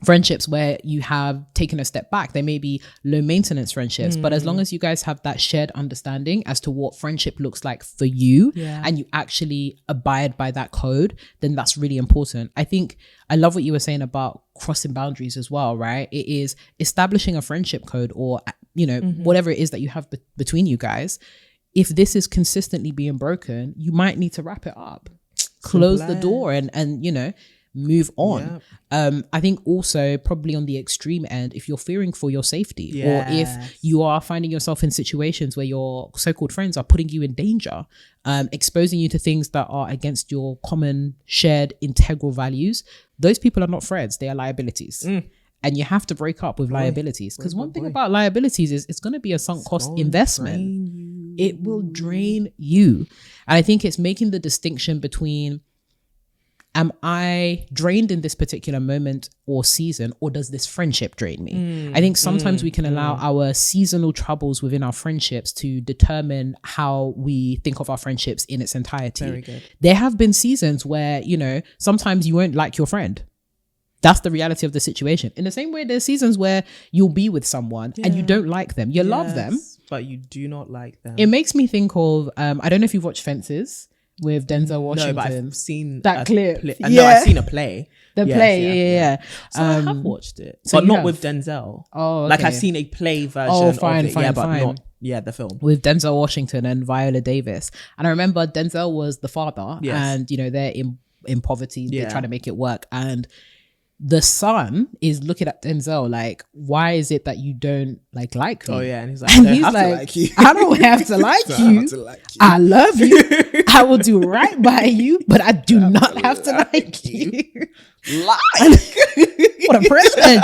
friendships where you have taken a step back. They may be low maintenance friendships, but as long as you guys have that shared understanding as to what friendship looks like for you, and you actually abide by that code, then that's really important. I think I love what you were saying about crossing boundaries as well, right? It is establishing a friendship code, or, you know, whatever it is that you have between you guys. If this is consistently being broken, you might need to wrap it up, close the door, and you know, move on. I think also probably on the extreme end, if you're fearing for your safety, or if you are finding yourself in situations where your so-called friends are putting you in danger, exposing you to things that are against your common shared integral values, those people are not friends, they are liabilities. And you have to break up with liabilities, because one thing about liabilities is it's going to be a sunk cost investment. It will drain you. And I think it's making the distinction between, am I drained in this particular moment or season, or does this friendship drain me? I think sometimes we can allow our seasonal troubles within our friendships to determine how we think of our friendships in its entirety. Very good. There have been seasons where, you know, sometimes you won't like your friend. That's the reality of the situation. In the same way, there's seasons where you'll be with someone and you don't like them. You love them, but you do not like them. It makes me think of, I don't know if you've watched Fences with Denzel Washington. No, but I've seen that clip. No, I've seen a play. The play, yeah. So I have watched it, so but not with Denzel. Oh, okay. Like I've seen a play version of it, but not the film. With Denzel Washington and Viola Davis. And I remember Denzel was the father, and you know, they're in poverty, they're trying to make it work, and the son is looking at Denzel like, why is it that you don't like me? Oh yeah, and he's like, I don't have to like you. I don't have to like you. I love you. I will do right by you, but I do not have to like you. Lie. What a privilege.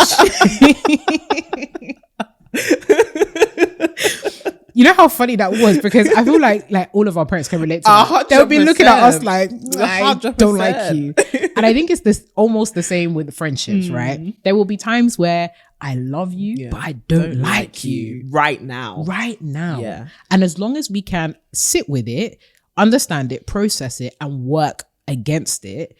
You know how funny that was, because I feel like all of our parents can relate to that. They'll be looking at us like, I don't like you. And I think it's this almost the same with friendships, right? There will be times where I love you, but I don't like you right now. Yeah. And as long as we can sit with it, understand it, process it, and work against it,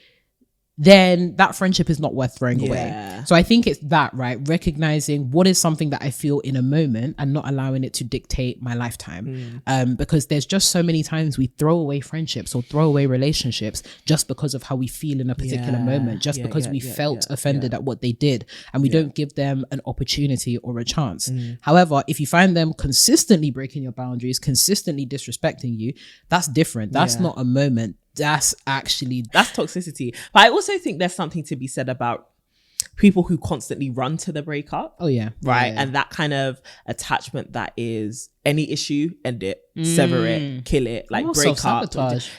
then that friendship is not worth throwing away. So I think it's that, right? Recognizing what is something that I feel in a moment and not allowing it to dictate my lifetime. Because there's just so many times we throw away friendships or throw away relationships just because of how we feel in a particular moment, just because we felt offended at what they did, and we don't give them an opportunity or a chance. However, if you find them consistently breaking your boundaries, consistently disrespecting you, that's different. That's not a moment. That's toxicity. But I also think there's something to be said about people who constantly run to the breakup. Oh yeah. Right. Yeah. And that kind of attachment that is any issue, end it, sever it, kill it, like break up.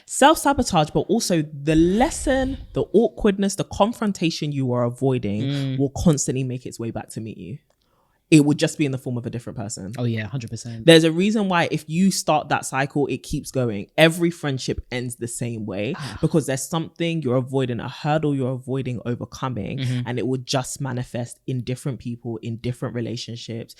Self-sabotage, but also the lesson, the awkwardness, the confrontation you are avoiding will constantly make its way back to meet you. It would just be in the form of a different person. Oh yeah, 100%. There's a reason why if you start that cycle, it keeps going. Every friendship ends the same way because there's something you're avoiding, a hurdle you're avoiding overcoming, and it will just manifest in different people, in different relationships.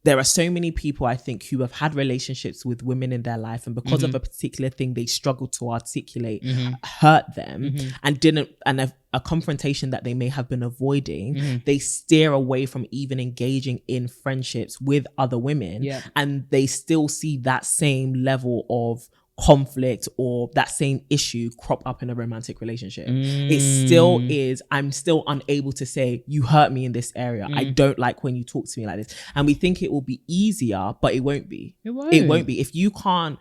There are so many people, I think, who have had relationships with women in their life, and because of a particular thing they struggled to articulate, hurt them, and a confrontation that they may have been avoiding, they steer away from even engaging in friendships with other women, and they still see that same level of conflict or that same issue crop up in a romantic relationship. It still is, I'm still unable to say, you hurt me in this area. I don't like when you talk to me like this. And we think it will be easier, but it won't be. It won't be. If you can't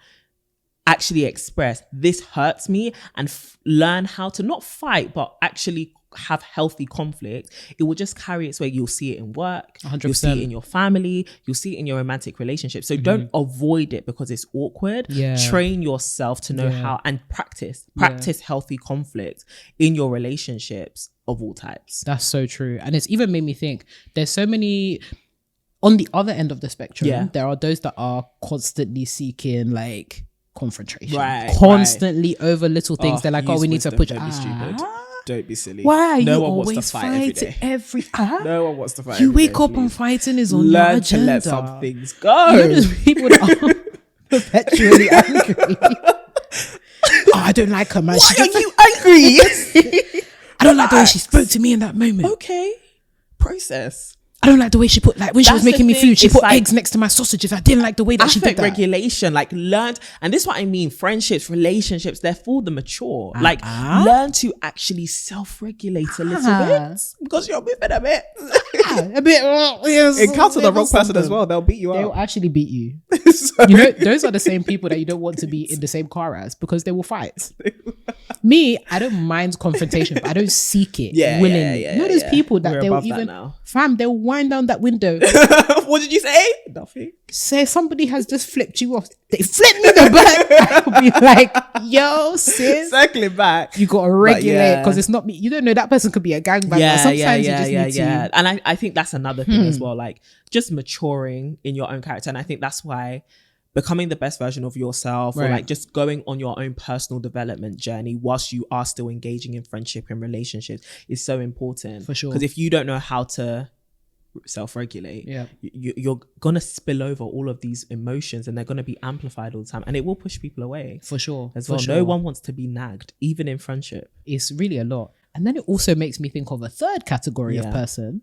actually express, this hurts me, and learn how to not fight, but actually have healthy conflict, it will just carry its way. You'll see it in work, 100%. You'll see it in your family, you'll see it in your romantic relationship. So don't avoid it because it's awkward. Train yourself to know how, and practice healthy conflict in your relationships of all types. That's so true. And it's even made me think, there's so many on the other end of the spectrum, Yeah. there are those that are constantly seeking like confrontation, Right, constantly over little things. They're like, use we need to wisdom, push. Don't be stupid. Don't be silly. Why are no you one always wants to fight every No one wants to fight. You every wake day, up and please. fighting is on Learn your to agenda. let some things go. You know, there's people that are perpetually angry. I don't like her, man. Why are you angry? I don't like the way she spoke to me in that moment. Okay. Process. I don't like the way she put, like when she was That's making the me thing, food, she it's put like- eggs next to my sausages. I didn't like the way that she did Affect that. regulation, like learned, and this is what I mean. Friendships, relationships, they're for the mature. Like learn to actually self-regulate a little bit because you're moving a bit. A bit. Encounter the wrong person as well; they'll beat you They'll up. actually beat you. So- You know, those are the same people that you don't want to be in the same car as because they will fight. Me, I don't mind confrontation, but I don't seek it willingly. You know, those people that We're they'll above that even, now. fam, they'll wind down that window. What did you say? Nothing. Say somebody has just flipped you off. They flip me the back. I'll be like, yo, sis. Circling back. You gotta regulate because yeah. it's not me. You don't know that person could be a gangbanger. Sometimes you just need to. And I think that's another thing as well, like just maturing in your own character. And I think that's why becoming the best version of yourself or like just going on your own personal development journey whilst you are still engaging in friendship and relationships is so important. For sure. Because if you don't know how to self-regulate, you're gonna spill over all of these emotions and they're gonna be amplified all the time and it will push people away. For sure. As well. No one wants to be nagged, even in friendship. It's really a lot. And then it also makes me think of a third category of person.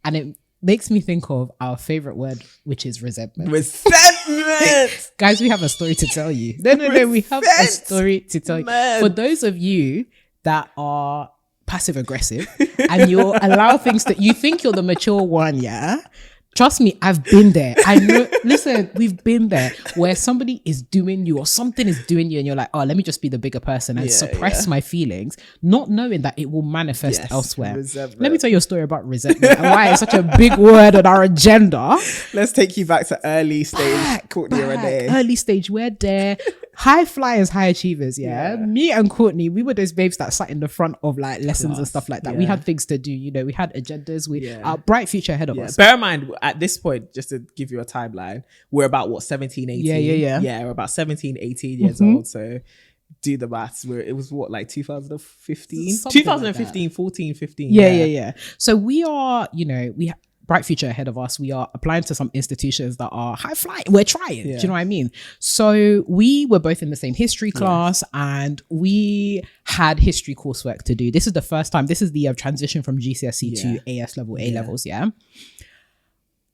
And it makes me think of our favorite word, which is resentment. Resentment! Guys, we have a story to tell you. No, we have a story to tell you. For those of you that are passive aggressive and you allow things that you think you're the mature one, trust me, I've been there. I know. Listen, we've been there where somebody is doing you or something is doing you and you're like, oh, let me just be the bigger person and suppress my feelings, not knowing that it will manifest elsewhere. Resentment. Let me tell you a story about resentment and why it's such a big word on our agenda. Let's take you back to early stage Courtney and Renee. Early stage, we're there. High flyers, high achievers, Me and Courtney, we were those babes that sat in the front of like lessons and stuff like that. We had things to do, you know, we had agendas, our bright future ahead of us. Bear in mind, at this point, just to give you a timeline, we're about what, 17, 18? Yeah, we're about 17, 18 years old. So do the maths. It was what, like 2015? 2015, like 14, 15. Yeah. So we are, you know, bright future ahead of us. We are applying to some institutions that are high flying. We're trying. Do you know what I mean? So we were both in the same history class and we had history coursework to do. This is the first time. This is the transition from GCSE to AS level, A levels.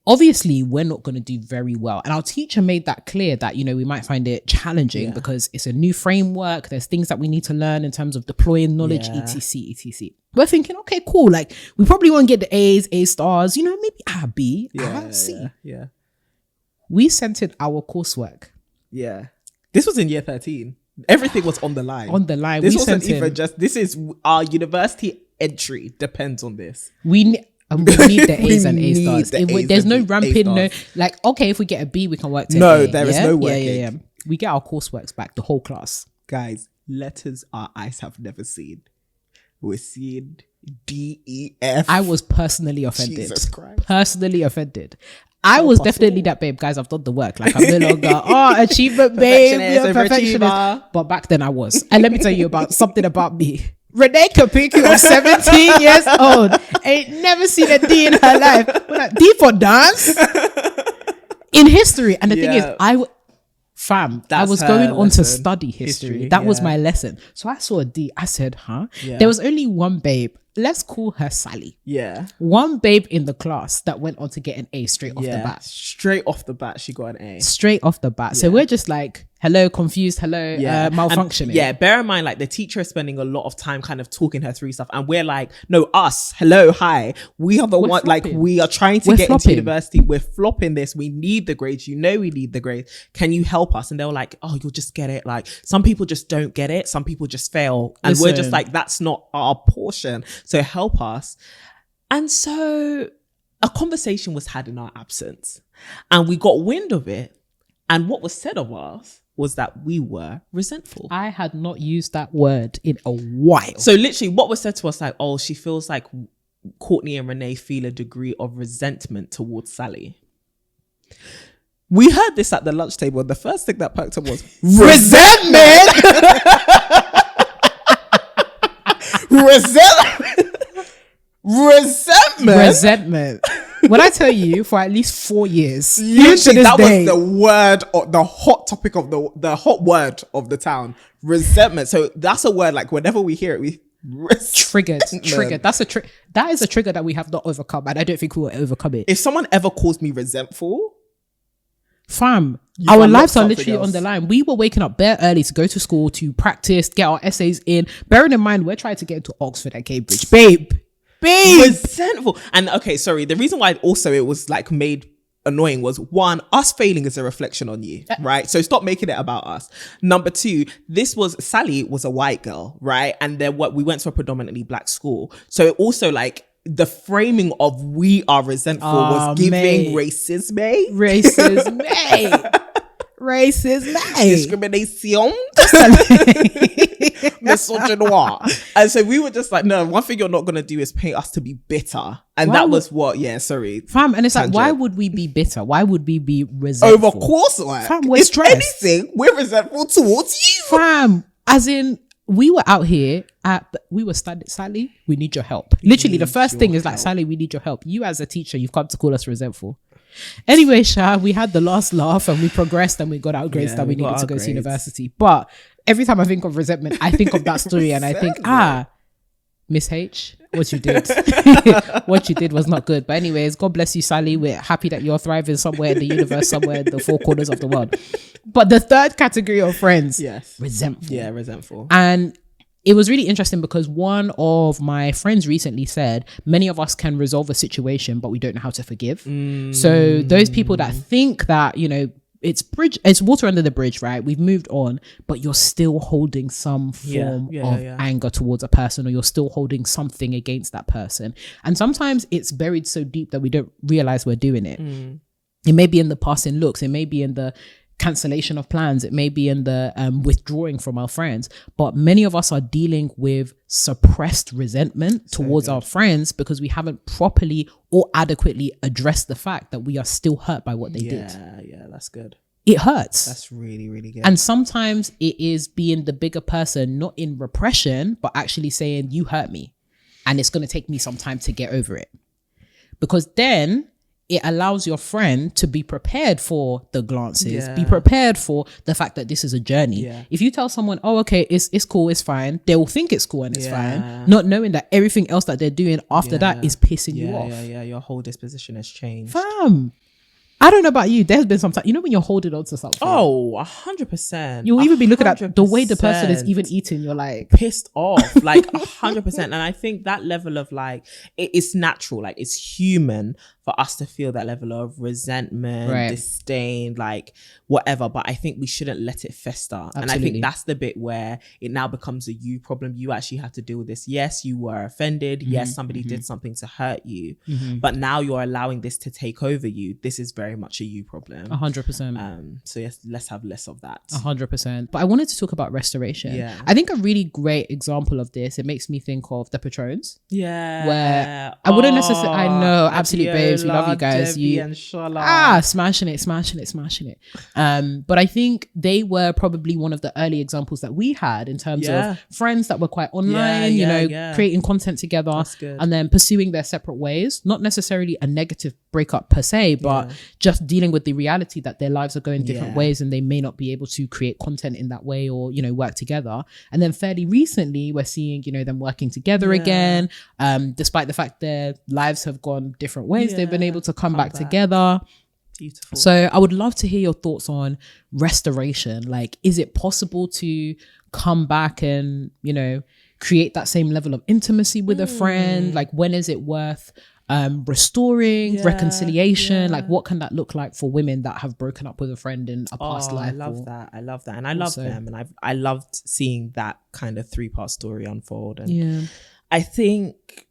Obviously, we're not going to do very well. And our teacher made that clear that, you know, we might find it challenging because it's a new framework. There's things that we need to learn in terms of deploying knowledge, etc. We're thinking, okay, cool. Like, we probably won't get the A's, A stars, you know, maybe a B, a C. Yeah. We sent in our coursework. Yeah. This was in year 13. Everything was on the line. On the line. This wasn't even just, this is our university entry depends on this. We need the A's and A stars. There's no ramping, no, like, okay, if we get a B, we can work to No, A. there is no working. Yeah. We get our courseworks back, the whole class. Guys, letters our eyes have never seen. We're seeing D-E-F. I was personally offended. Jesus Christ. Personally offended. I was definitely that babe. Guys, I've done the work. Like, I'm no longer, achievement babe, you're a perfectionist. But back then I was. And let me tell you about something about me. Renee Kapiki was 17 years old. Ain't never seen a D in her life. We're like, D for dance? In history. And the thing is, I was going on to study history. That was my lesson. So I saw a D. I said, There was only one babe. Let's call her Sally. Yeah. One babe in the class that went on to get an A straight off the bat. Straight off the bat, she got an A. Straight off the bat. So we're just like, hello, confused, hello, malfunctioning. And, bear in mind, like the teacher is spending a lot of time kind of talking her through stuff. And we're like, no, us, hello, hi. We are the one, like we are trying to get into university. We're flopping this. We need the grades. You know, we need the grades. Can you help us? And they were like, oh, you'll just get it. Like some people just don't get it. Some people just fail. And we're just like, that's not our portion. So help us. And so a conversation was had in our absence and we got wind of it. And what was said of us was that we were resentful. I had not used that word in a while. So literally what was said to us, like, oh, she feels like Courtney and Renee feel a degree of resentment towards Sally. We heard this at the lunch table. The first thing that perked up was resentment. Resentment. When I tell you, for at least 4 years, usually that was the word, or the hot topic of the hot word of the town. Resentment. So that's a word, like whenever we hear it, we triggered. That is a trigger that we have not overcome, and I don't think we will overcome it. If someone ever calls me resentful, fam, our lives are literally on the line. We were waking up bare early to go to school, to practice, get our essays in. Bearing in mind, we're trying to get into Oxford and Cambridge. Babe. Resentful. And okay, sorry. The reason why also it was like made annoying was, one, us failing is a reflection on you, right? So stop making it about us. Number two, Sally was a white girl, right? And then we went to a predominantly black school. So it also like, the framing of we are resentful was giving racism. Discrimination. Misogynoir. And so we were just like, no, one thing you're not going to do is paint us to be bitter. And fam, and it's like, why would we be bitter? Why would we be resentful? Of course, like, fam, we're stressed. Anything, we're resentful towards you. Fam, as in, we were out here we were studying. Sally, we need your help. Literally, the first thing is like, Sally, we need your help. You as a teacher, you've come to call us resentful. Anyway, Sha, we had the last laugh and we progressed and we got our grades that we needed to go to university. But every time I think of resentment, I think of that story and I think, Miss H, what you did. What you did was not good. But anyways, God bless you, Sally. We're happy that you're thriving somewhere in the universe, somewhere in the four corners of the world. But the third category of friends, resentful. Yeah, resentful. And it was really interesting because one of my friends recently said, many of us can resolve a situation, but we don't know how to forgive. So those people that think that, you know, it's water under the bridge, right? We've moved on, but you're still holding some form of anger towards a person, or you're still holding something against that person. And sometimes it's buried so deep that we don't realize we're doing it. It may be in the passing looks. It may be in the cancellation of plans. It may be in the withdrawing from our friends. But many of us are dealing with suppressed resentment towards our friends because we haven't properly or adequately addressed the fact that we are still hurt by what they did. Yeah, that's good. It hurts. That's really, really good. And sometimes it is being the bigger person, not in repression, but actually saying, you hurt me. And it's going to take me some time to get over it. Because then it allows your friend to be prepared for the glances, be prepared for the fact that this is a journey. If you tell someone, oh, okay, it's cool, it's fine, they will think it's cool and it's fine, not knowing that everything else that they're doing after that is pissing you off. Your whole disposition has changed. Fam, I don't know about you. There's been some time, you know, when you're holding on to something. Oh, 100%. You'll even be looking at the way the person is even eating. You're like pissed off, like 100%. And I think that level of like, it's natural, like it's human for us to feel that level of resentment, disdain, like whatever. But I think we shouldn't let it fester. Absolutely. And I think that's the bit where it now becomes a you problem. You actually have to deal with this. Yes, you were offended. Yes, somebody did something to hurt you. But now you're allowing this to take over you. This is very much a you problem. 100%. So yes, let's have less of that. 100%. But I wanted to talk about restoration. I think a really great example of this, it makes me think of the Patrons. Where I wouldn't necessarily, I know, absolute babes, we love you guys. Smashing it. But I think they were probably one of the early examples that we had in terms of friends that were quite online, creating content together and then pursuing their separate ways. Not necessarily a negative breakup per se, but just dealing with the reality that their lives are going different ways and they may not be able to create content in that way or, you know, work together. And then fairly recently we're seeing, you know, them working together again, despite the fact their lives have gone different ways. They've been able to come back together. Beautiful. So I would love to hear your thoughts on restoration. Like, is it possible to come back and, you know, create that same level of intimacy with a friend? Like, when is it worth restoring, reconciliation? Like, what can that look like for women that have broken up with a friend in a past life? I love that. And I love them. And I loved seeing that kind of 3-part story unfold. And I think,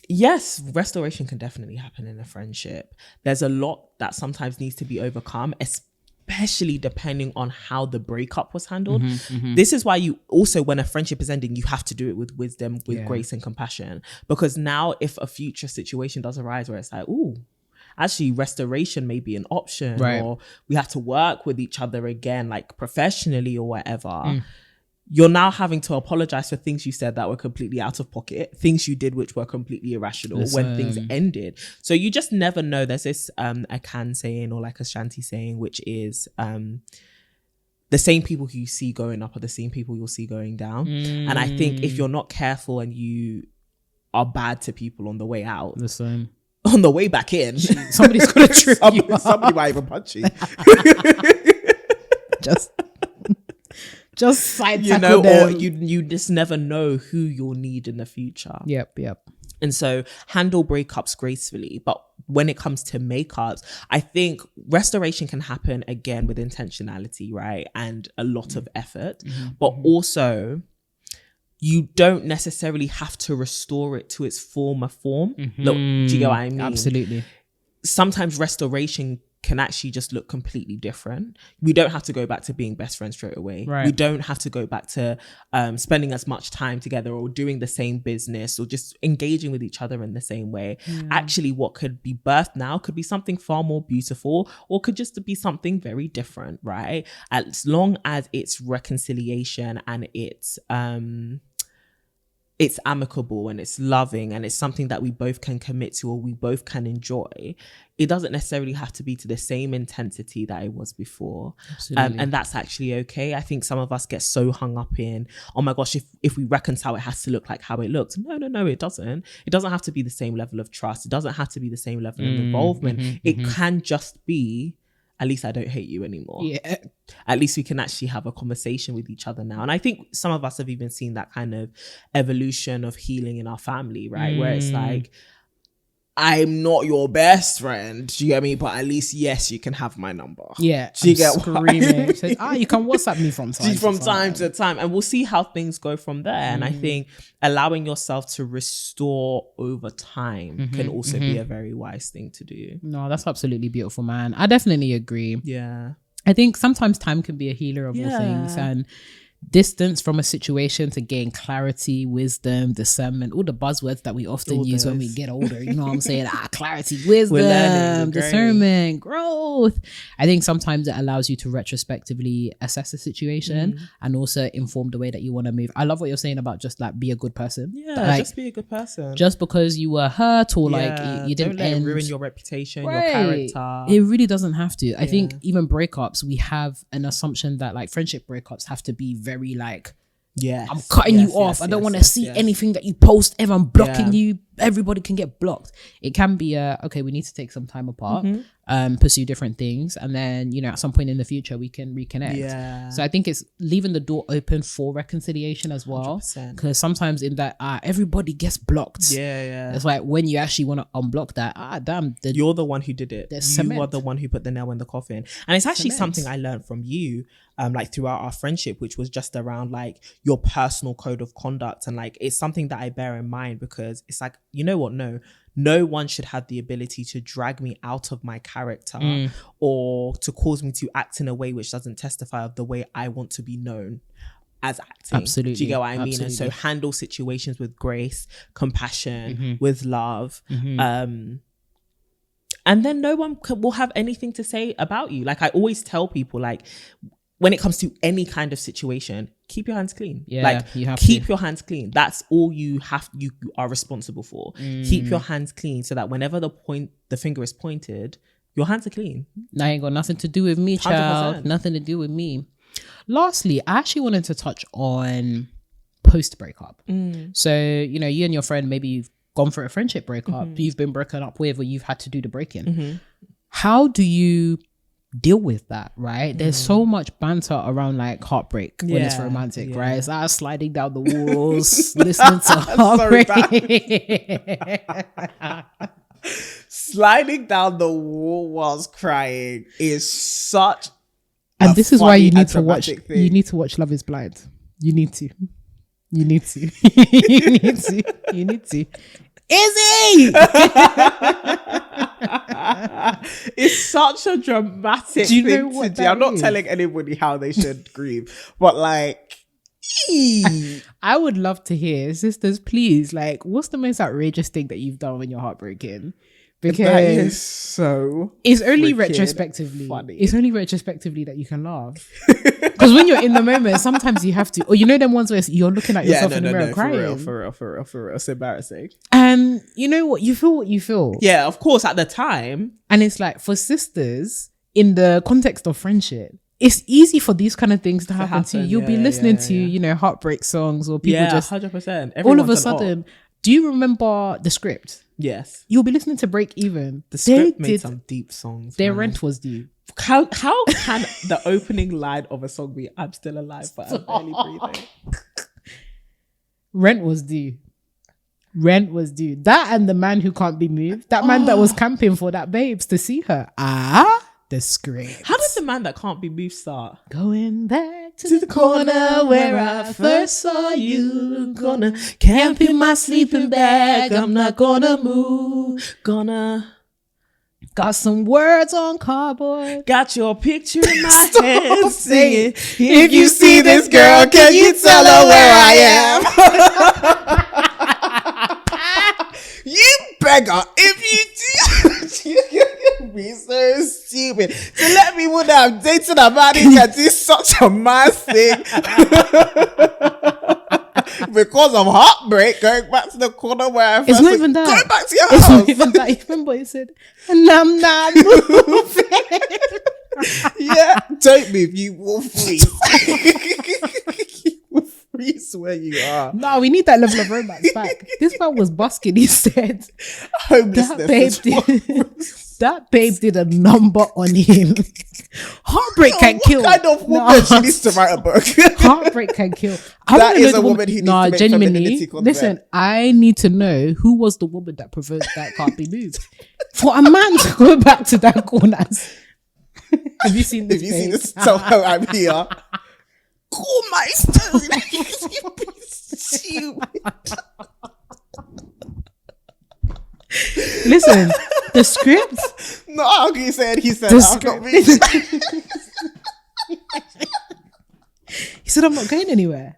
yes, restoration can definitely happen in a friendship. There's a lot that sometimes needs to be overcome, especially depending on how the breakup was handled. This is why you also, when a friendship is ending, you have to do it with wisdom, with grace and compassion. Because now if a future situation does arise where it's like, ooh, actually restoration may be an option, right. or we have to work with each other again, like professionally or whatever. You're now having to apologize for things you said that were completely out of pocket, things you did which were completely irrational when things ended. So you just never know. There's this a Can saying, or like a Shanti saying, which is the same people who you see going up are the same people you'll see going down. And I think if you're not careful and you are bad to people on the way out, the same. On the way back in, somebody's gonna trip you up. Somebody might even punch you. Just side tackle them. Or you just never know who you'll need in the future. Yep. And so handle breakups gracefully. But when it comes to makeups, I think restoration can happen again with intentionality, right? And a lot of effort. But also, you don't necessarily have to restore it to its former form. Look, do you get what I mean? Absolutely. Sometimes restoration can actually just look completely different. We don't have to go back to being best friends straight away. Right. We don't have to go back to spending as much time together or doing the same business or just engaging with each other in the same way. Actually, what could be birthed now could be something far more beautiful, or could just be something very different, right? As long as it's reconciliation and it's amicable and it's loving and it's something that we both can commit to or we both can enjoy, it doesn't necessarily have to be to the same intensity that it was before. And that's actually okay. I think some of us get so hung up in, oh my gosh, if we reconcile, it has to look like how it looked. No, it doesn't. It doesn't have to be the same level of trust. It doesn't have to be the same level of involvement. It can just be, at least I don't hate you anymore. Yeah. At least we can actually have a conversation with each other now. And I think some of us have even seen that kind of evolution of healing in our family, right? Where it's like, I'm not your best friend, do you get me? But at least, yes, you can have my number. Yeah. Do you get screaming? Says, you can WhatsApp me from time to time. And we'll see how things go from there. And I think allowing yourself to restore over time can also be a very wise thing to do. No, that's absolutely beautiful, man. I definitely agree. Yeah. I think sometimes time can be a healer of all things, and distance from a situation to gain clarity, wisdom, discernment, all the buzzwords that we often use when we get older. You know what I'm saying? Clarity, wisdom, discernment, growth. I think sometimes it allows you to retrospectively assess a situation and also inform the way that you want to move. I love what you're saying about just like be a good person. Yeah, like, just be a good person. Just because you were hurt or like you didn't don't let it ruin your reputation, your character. It really doesn't have to. I think even breakups, we have an assumption that like friendship breakups have to be very like, I'm cutting you off. I don't want to see anything that you post ever. I'm blocking you. Everybody can get blocked. It can be okay, we need to take some time apart, pursue different things, and then, you know, at some point in the future we can reconnect. So I think it's leaving the door open for reconciliation as well, because sometimes in that everybody gets blocked. It's like when you actually want to unblock that, damn, you're the one who did it. You are the one who put the nail in the coffin. And it's actually something I learned from you like throughout our friendship, which was just around like your personal code of conduct. And like it's something that I bear in mind, because it's like, you know what, no one should have the ability to drag me out of my character or to cause me to act in a way which doesn't testify of the way I want to be known as acting. Absolutely. Do you get what I mean? And so handle situations with grace, compassion, with love. And then no one will have anything to say about you. Like I always tell people, like, when it comes to any kind of situation, keep your hands clean. You have keep your hands clean. That's all you are responsible for. Keep your hands clean so that whenever the finger is pointed, your hands are clean. That ain't got nothing to do with me, child. 100%. Nothing to do with me. Lastly, I actually wanted to touch on post-breakup. So, you know, you and your friend, maybe you've gone for a friendship breakup, you've been broken up with, or you've had to do the break-in. How do you deal with that, right? There's so much banter around like heartbreak when it's romantic, right? It's like sliding down the walls, listening to heartbreak. Sliding down the wall whilst crying is such and this is why you need to watch thing. You need to watch Love is Blind. You need to you need to Izzy! It's such a dramatic thing to do. I'm not telling anybody how they should grieve, but like, I would love to hear, sisters, please, like, what's the most outrageous thing that you've done when you're heartbroken? because that is so it's only freaking retrospectively funny. it's only retrospectively that you can laugh, because when you're in the moment sometimes you have to, or you know them ones where you're looking at yourself in the mirror crying. For real, it's embarrassing. And you know what you feel. Yeah, of course, at the time. And it's like, for sisters, in the context of friendship, it's easy for these kind of things to happen to you. You'll be listening to, you know, heartbreak songs, or people just 100%. all of a sudden. Do you remember The Script? Yes. You'll be listening to Break Even. The Script made some deep songs. Their rent was due. How can the opening line of a song be "I'm still alive but I'm barely breathing"? Rent was due. That and The Man Who Can't Be Moved. That man that was camping for that babes to see her. The Script. How does The Man That Can't Be Moved start? Going back to the corner where I first saw you. Gonna camp in my sleeping bag. I'm not gonna move. Got some words on cardboard. Got your picture in my head singing. If you see this girl, can you tell her where I am? You beggar, if you do, you'd be so stupid to let me know that I'm dating a man who can do such a mad thing. Because of heartbreak, going back to the corner where I first... It's not even that. Going back to your It's house. not even that. You remember he said, and I'm not moving. Yeah, don't move, you will freeze. You will freeze where you are. No, we need that level of romance back. This man was busking. He said, that babe did a number on him. Heartbreak can kill. What kind of woman she needs to write a book? Heartbreak can kill. That is a woman who needs to make genuinely. Listen, I need to know who was the woman that provoked that can't be moved. For a man to go back to that corner. Have you seen this? Have you seen this? Tell her I'm here. Call my stone. You be stupid. Listen, The Script. No, how can you say it? He said, The I'm not He said, I'm not going anywhere.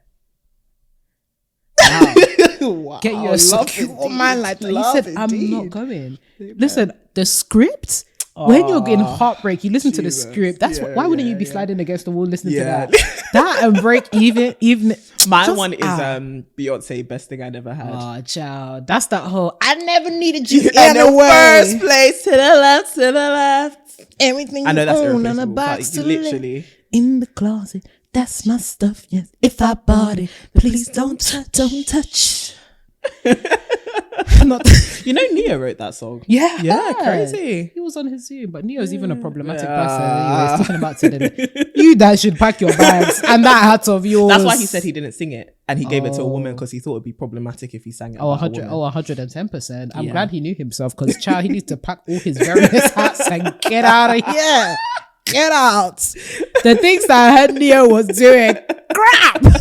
Wow. Get you a secure man like that. He said, I'm not going. Amen. Listen, The Script. When you're getting heartbreak, you listen to The Script. That's why wouldn't you be sliding against the wall listening to that? That and Break Even. My one is Beyonce, Best Thing I Never Had. Oh, child. That's that whole, I never needed you in the first place. To the left. Everything I know that's own on a irreplaceable, box but literally. In the closet. That's my stuff, yes. If I bought it, please don't touch. You know, Neo wrote that song. Yeah, crazy. He was on his Zoom, but Neo's even a problematic person. Anyways, talking about today, you guys should pack your bags and that hat of yours. That's why he said he didn't sing it, and he gave it to a woman because he thought it'd be problematic if he sang it. 110%. I'm glad he knew himself, because child, he needs to pack all his various hats and get out of here. Get out. The things that I heard Neo was doing,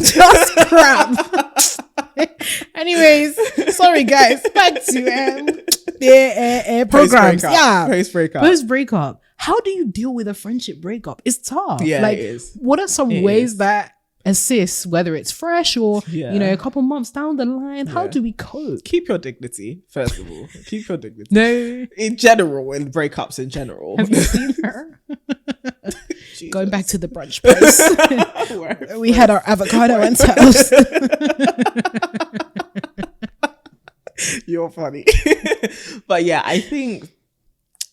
just crap. Anyways, sorry guys, back to programs. Post breakup. How do you deal with a friendship breakup? It's tough. Yeah, it is. What are some ways that assist, whether it's fresh or you know, a couple months down the line? How do we cope? Keep your dignity, first of all. Keep your dignity. No, in general, in breakups in general. Have you seen her? Going back to the brunch place. We had our avocado and toast. You're funny. But yeah, I think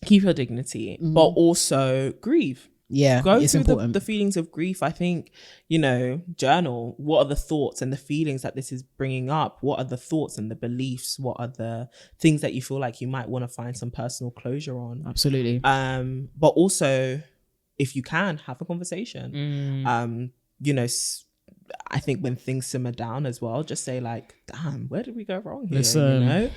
keep your dignity, but also grieve. Yeah, go it's through important. The feelings of grief. I think, you know, journal. What are the thoughts and the feelings that this is bringing up? What are the thoughts and the beliefs? What are the things that you feel like you might want to find some personal closure on? Absolutely. But also, if you can, have a conversation. You know, I think when things simmer down as well, just say like, damn, where did we go wrong here? Listen. You know?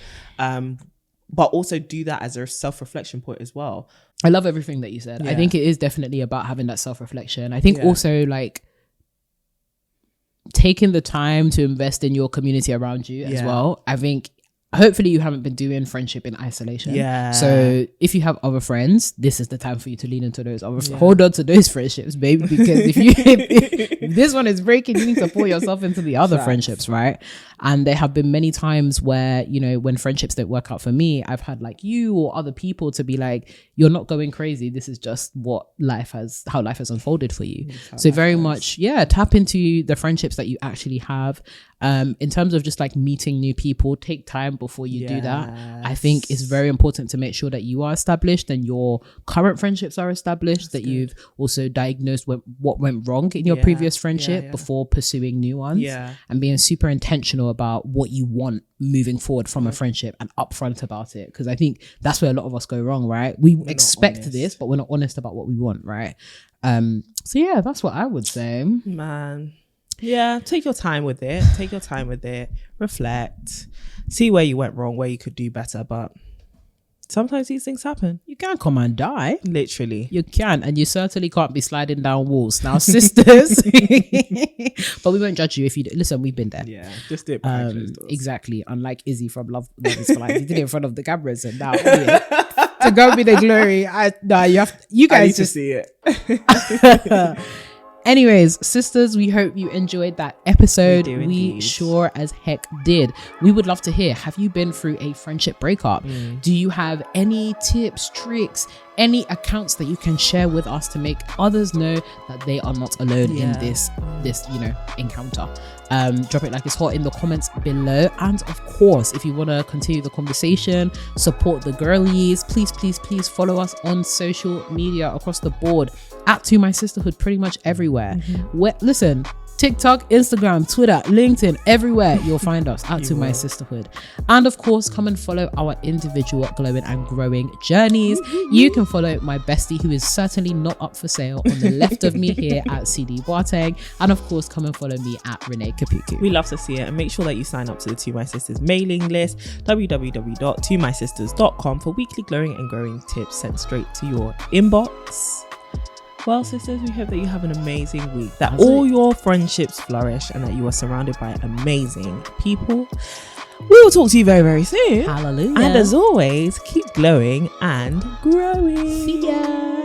But also do that as a self-reflection point as well. I love everything that you said. I think it is definitely about having that self-reflection. I think also like taking the time to invest in your community around you as well. I think hopefully you haven't been doing friendship in isolation. Yeah. So if you have other friends, this is the time for you to lean into those other hold on to those friendships, baby, because if this one is breaking, you need to pour yourself into the other friendships, right? And there have been many times where, you know, when friendships don't work out for me, I've had like you or other people to be like, you're not going crazy. This is just how life has unfolded for you. So very much, tap into the friendships that you actually have. In terms of just like meeting new people, take time before you do that. I think it's very important to make sure that you are established and your current friendships are established, that you've also diagnosed what went wrong in your previous friendship before pursuing new ones, and being super intentional about what you want moving forward from a friendship and upfront about it. Because I think that's where a lot of us go wrong, right? We're expect this, but we're not honest about what we want, right? So yeah, that's what I would say, man. Yeah, take your time with it. Reflect, see where you went wrong, where you could do better. But sometimes these things happen. You can't come and die. Literally. You can, and you certainly can't be sliding down walls. Now, sisters. But we won't judge you if you listen, we've been there. Yeah, just do it behind closed doors. Exactly. Unlike Izzy from Love is for Life. He did it in front of the cameras, and now to God be the glory. You guys need just to see it. Anyways, sisters, we hope you enjoyed that episode. We sure as heck did. We would love to hear, have you been through a friendship breakup? Do you have any tips, tricks, any accounts that you can share with us to make others know that they are not alone in this encounter? Drop it like it's hot in the comments below. And of course, if you want to continue the conversation, support the girlies, please follow us on social media across the board at To My Sisterhood, pretty much everywhere. Listen, TikTok, Instagram, Twitter, LinkedIn, everywhere you'll find us at To My Sisterhood. And of course, come and follow our individual glowing and growing journeys. You can follow my bestie, who is certainly not up for sale, on the left of me here at CD Boateng. And of course, come and follow me at Renee Kapuku. We love to see it, and make sure that you sign up to the To My Sisters mailing list, www.tomysisters.com, for weekly glowing and growing tips sent straight to your inbox. Well, sisters, we hope that you have an amazing week, that all your friendships flourish, and that you are surrounded by amazing people. We will talk to you very, very soon. Hallelujah. And as always, keep glowing and growing. See ya.